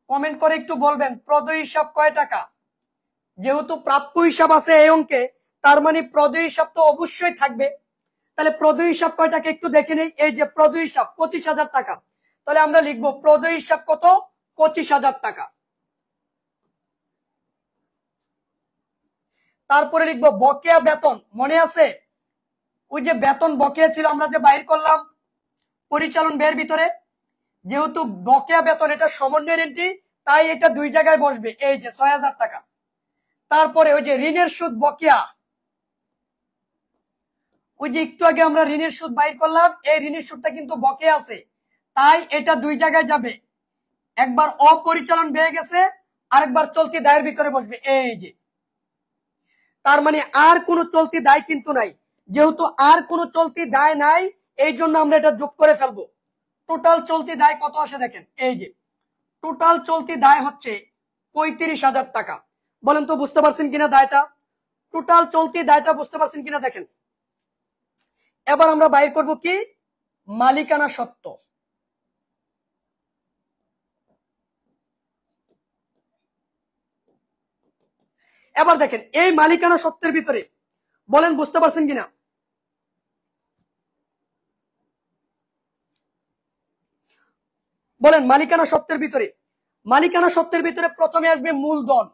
কমেন্ট করে একটু বলবেন প্রদেয় হিসাব কয় টাকা। যেহেতু প্রাপ্য হিসাব আছে এই অঙ্কে, তার মানে প্রদেয় হিসাব তো অবশ্যই থাকবে। তাহলে প্রদেয় হিসাব কয় টাকা একটু দেখে নেই। এই যে প্রদেয় হিসাব 25,000 টাকা। তাহলে আমরা লিখবো প্রদেয় হিসাব কত? 25,000 টাকা। তারপরে লিখবো বকেয়া বেতন। মনে আছে ওই যে বেতন বকেয়া ছিল আমরা যে বাইর করলাম পরিচালন ব্যয়ের ভিতরে? যেহেতু বকেয়া বেতন এটা সমন্বয়ের এন্ট্রি, তাই এটা দুই জায়গায় বসবে। এই যে 6,000 টাকা। তারপরে ওই যে ঋণের সুদ বকেয়া, ওই যে একটু আগে আমরা ঋণের সুদ বাইর করলাম, এই ঋণের সুদটা কিন্তু বকেয়া আছে, তাই এটা দুই জায়গায় যাবে। একবার অপরিচালন ব্যয় গেছে, আরেকবার চলতি দায়ের ভিতরে বসবে। এই যে তার মানে আর কোনো চলতি দায় কিন্তু নাই। যেহেতু আর কোনো চলতি দায় নাই, এই জন্য আমরা এটা যোগ করে ফেলবো। টোটাল চলতি দায় কত আসে দেখেন। এই যে টোটাল চলতি দায় হচ্ছে 35,000 টাকা। বলেন তো বুঝতে পারছেন কিনা দায়টা? টোটাল চলতি দায়টা বুঝতে পারছেন কিনা দেখেন। এবার আমরা বাইর করব কি? মালিকানা সত্ত্ব। এবার দেখেন এই মালিকানা সত্ত্বের ভিতরে বলেন বুঝতে পারছেন কিনা, বলেন মালিকানা সত্ত্বের ভিতরে, মালিকানা সত্ত্বের ভিতরে প্রথমে আসবে মূলধন।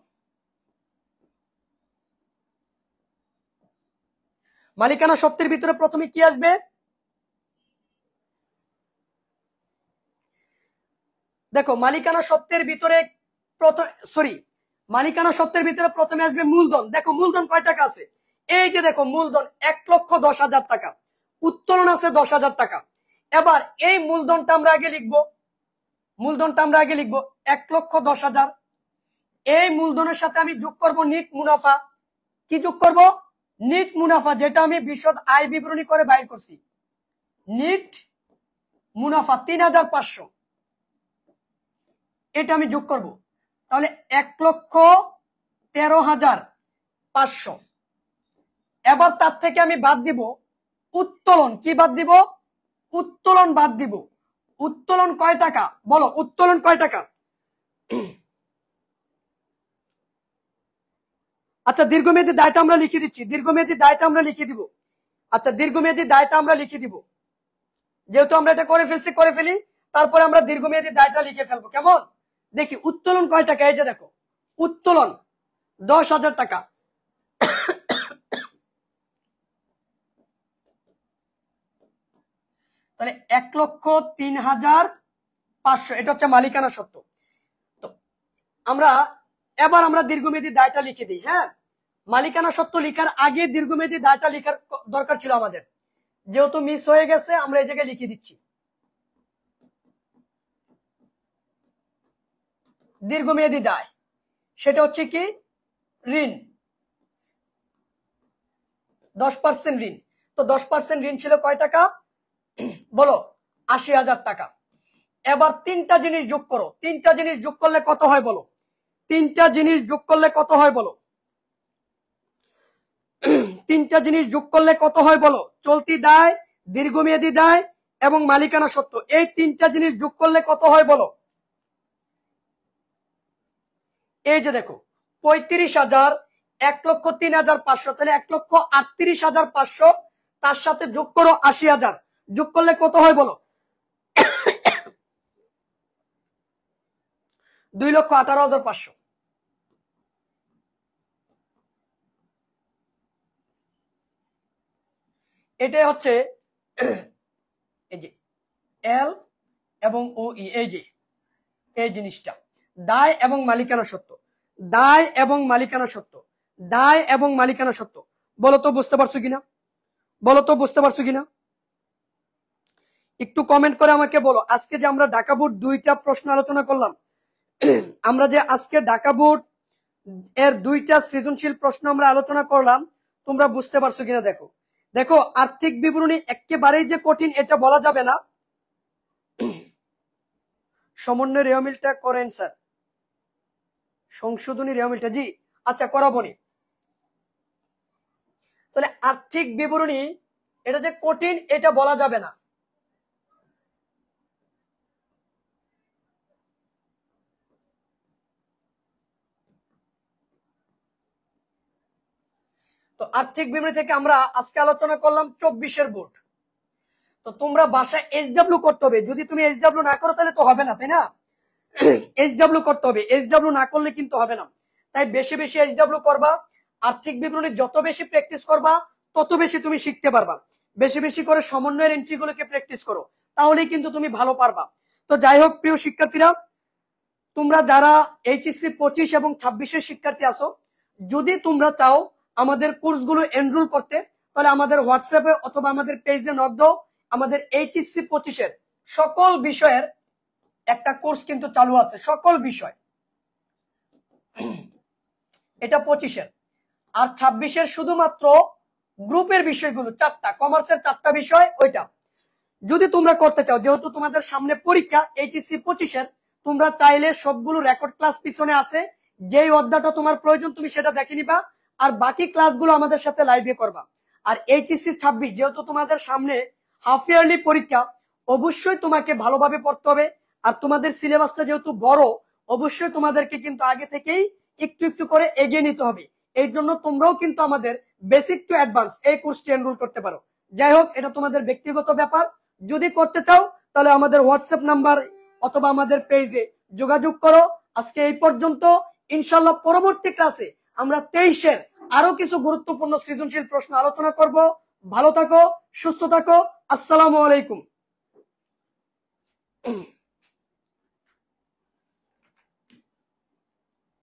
মালিকানা সত্ত্বের ভিতরে প্রথমে কি আসবে? দেখো মালিকানা সত্ত্বের ভিতরে মালিকানা সত্ত্বের ভিতরে প্রথমে আসবে মূলধন। দেখো মূলধন কয় টাকা আছে? এই যে দেখো মূলধন 1,10,000 টাকা। উত্তোলন আছে 10,000 টাকা। এবার এই মূলধনটা আমরা আগে লিখবো। মূলধনটা আমরা আগে লিখবো 1,10,000। এই মূলধনের সাথে আমি যোগ করব নিট মুনাফা। কি যোগ করব? নিট মুনাফা, যেটা আমি বিশদ আয় বিবরণী করে বাইর করছি। নিট মুনাফা 3,500, এটা আমি যোগ করব। তাহলে 1,13,500। এবার তার থেকে আমি বাদ দিব উত্তোলন। কি বাদ দিব? উত্তোলন বাদ দিব। উত্তোলন কয় টাকা? বলো উত্তোলন কয় টাকা? আচ্ছা দীর্ঘমেয়াদী দায়টা আমরা লিখে দিচ্ছি। দীর্ঘমেয়াদী দায়টা আমরা লিখে দিব। আচ্ছা দীর্ঘমেয়াদী দায়টা আমরা লিখে দিব। যেহেতু আমরা এটা করে ফেলি, তারপরে আমরা দীর্ঘমেয়াদী দায়টা লিখে ফেলবো। কেমন? দেখি উত্তোলন কয় টাকা। এই যে দেখো উত্তোলন 10,000 টাকা। তাহলে 1,03,500, এটা হচ্ছে মালিকানা সত্ত্ব। তো এবার আমরা দীর্ঘমেয়াদী দায়টা লিখে দিই। হ্যাঁ, মালিকানা সত্ত্ব লিখার আগে দীর্ঘমেয়াদী দায়টা লিখার দরকার ছিল আমাদের, যেহেতু মিস হয়ে গেছে আমরা এই জায়গায় লিখে দিচ্ছি। দীর্ঘমেয়াদী দায় সেটা হচ্ছে কি? ঋণ। 10% ঋণ। তো 10% ঋণ ছিল কয় টাকা বলো? 80,000 টাকা। এবার তিনটা জিনিস যোগ করো, তিনটা জিনিস যোগ করলে কত হয় বলো? তিনটা জিনিস যোগ করলে কত হয় বলো? তিনটা জিনিস যোগ করলে কত হয় বলো? চলতি দায়, দীর্ঘমেয়াদী দায় এবং মালিকানা সত্ত্ব, এই তিনটা জিনিস যোগ করলে কত হয় বলো? এই যে দেখো 35,000, 1,03,500, তাহলে 1,38,500, তার সাথে যোগ করো 80,000, যোগ করলে কত হয় বলো? 2,18,500। এটাই হচ্ছে এই যে এল এবং ও ই, এই যে এই জিনিসটা দায় এবং মালিকানা সত্ত্ব, দায় এবং মালিকানা সত্ত্ব, দায় এবং মালিকানা সত্ত্ব। বলো তো বুঝতে পারছো কিনা? বলো তো বুঝতে পারছো কিনা? একটু কমেন্ট করে আমাকে বলো। আজকে যে আমরা ঢাকা বোর্ড 2টা প্রশ্ন আলোচনা করলাম, আমরা যে আজকে ঢাকা বোর্ড এর 2টা সৃজনশীল প্রশ্ন আমরা আলোচনা করলাম, তোমরা বুঝতে পারছো কিনা দেখো। দেখো আর্থিক বিবরণী একেবারেই যে কঠিন এটা বলা যাবে না। সমন্বয় রেওমিলটা করেন স্যার, সংশোধনী রেওমিলটা, জি আচ্ছা করাবনি। তাহলে আর্থিক বিবরণী এটা যে কঠিন এটা বলা যাবে না। তো আর্থিক বিবরণী থেকে আমরা আজকে আলোচনা করলাম 24-এর বোর্ড। তো তোমরা বাসায় এইচডব্লিউ করতে হবে, যদি তুমি এইচডব্লিউ না করো তাহলে তো হবে না, তাই না? এইচডব্লিউ করতে হবে, এইচডব্লিউ না করলে কিন্তু হবে না। তাই বেশি বেশি এইচডব্লিউ করবা, আর্থিক বিবরণী যত বেশি প্র্যাকটিস করবা তত বেশি তুমি শিখতে পারবা। বেশি বেশি করে সমন্বয়ের এন্ট্রি গুলোকে প্র্যাকটিস করো, তাহলেই কিন্তু তুমি ভালো পারবা। তো যাই হোক প্রিয় শিক্ষার্থীরা, তোমরা যারা এইচএসসি 25 এবং 26-এর শিক্ষার্থী আছো, যদি তোমরা চাও আমাদের কোর্সগুলো এনরোল করতে, তাহলে আমাদের হোয়াটসঅ্যাপে অথবা আমাদের পেজে নক দাও। আমাদের এইচএসসি 25-এর সকল বিষয়ের একটা কোর্স কিন্তু চালু আছে, সকল বিষয়। এটা 25-এর, আর 26-এর শুধুমাত্র গ্রুপের বিষয়গুলো 4টা, কমার্সের 4টা বিষয় ওইটা। যদি তোমরা করতে চাও, যেহেতু তোমাদের সামনে পরীক্ষা এইচএসসি 25-এর, তোমরা চাইলে সবগুলো রেকর্ড ক্লাস পিছনে আছে, যেই অধ্যায়টা তোমার প্রয়োজন তুমি সেটা দেখে নিবা, আর বাকি ক্লাসগুলো আমাদের সাথে লাইভে করবা। আর এইচএসসি 26 যেহেতু তোমাদের সামনে হাফ ইয়ারলি পরীক্ষা, অবশ্যই তোমাকে ভালোভাবে পড়তে হবে। আর তোমাদের সিলেবাসটা যেহেতু বড়, অবশ্যই তোমাদেরকে কিন্তু আগে থেকেই একটু একটু করে এগিয়ে নিতে হবে। এই জন্য তোমরাও কিন্তু আমাদের বেসিক টু অ্যাডভান্স এই কোর্সটি এনরোল করতে পারো। যাই হোক, এটা তোমাদের ব্যক্তিগত ব্যাপার। যদি করতে চাও তাহলে আমাদের হোয়াটসঅ্যাপ নাম্বার অথবা আমাদের পেজে যোগাযোগ করো। আজকে এই পর্যন্ত, ইনশাল্লাহ পরবর্তী ক্লাসে আমরা 23-এর আরো কিছু গুরুত্বপূর্ণ সৃজনশীল প্রশ্ন আলোচনা করব। ভালো থাকো, সুস্থ থাকো, আসসালামু আলাইকুম।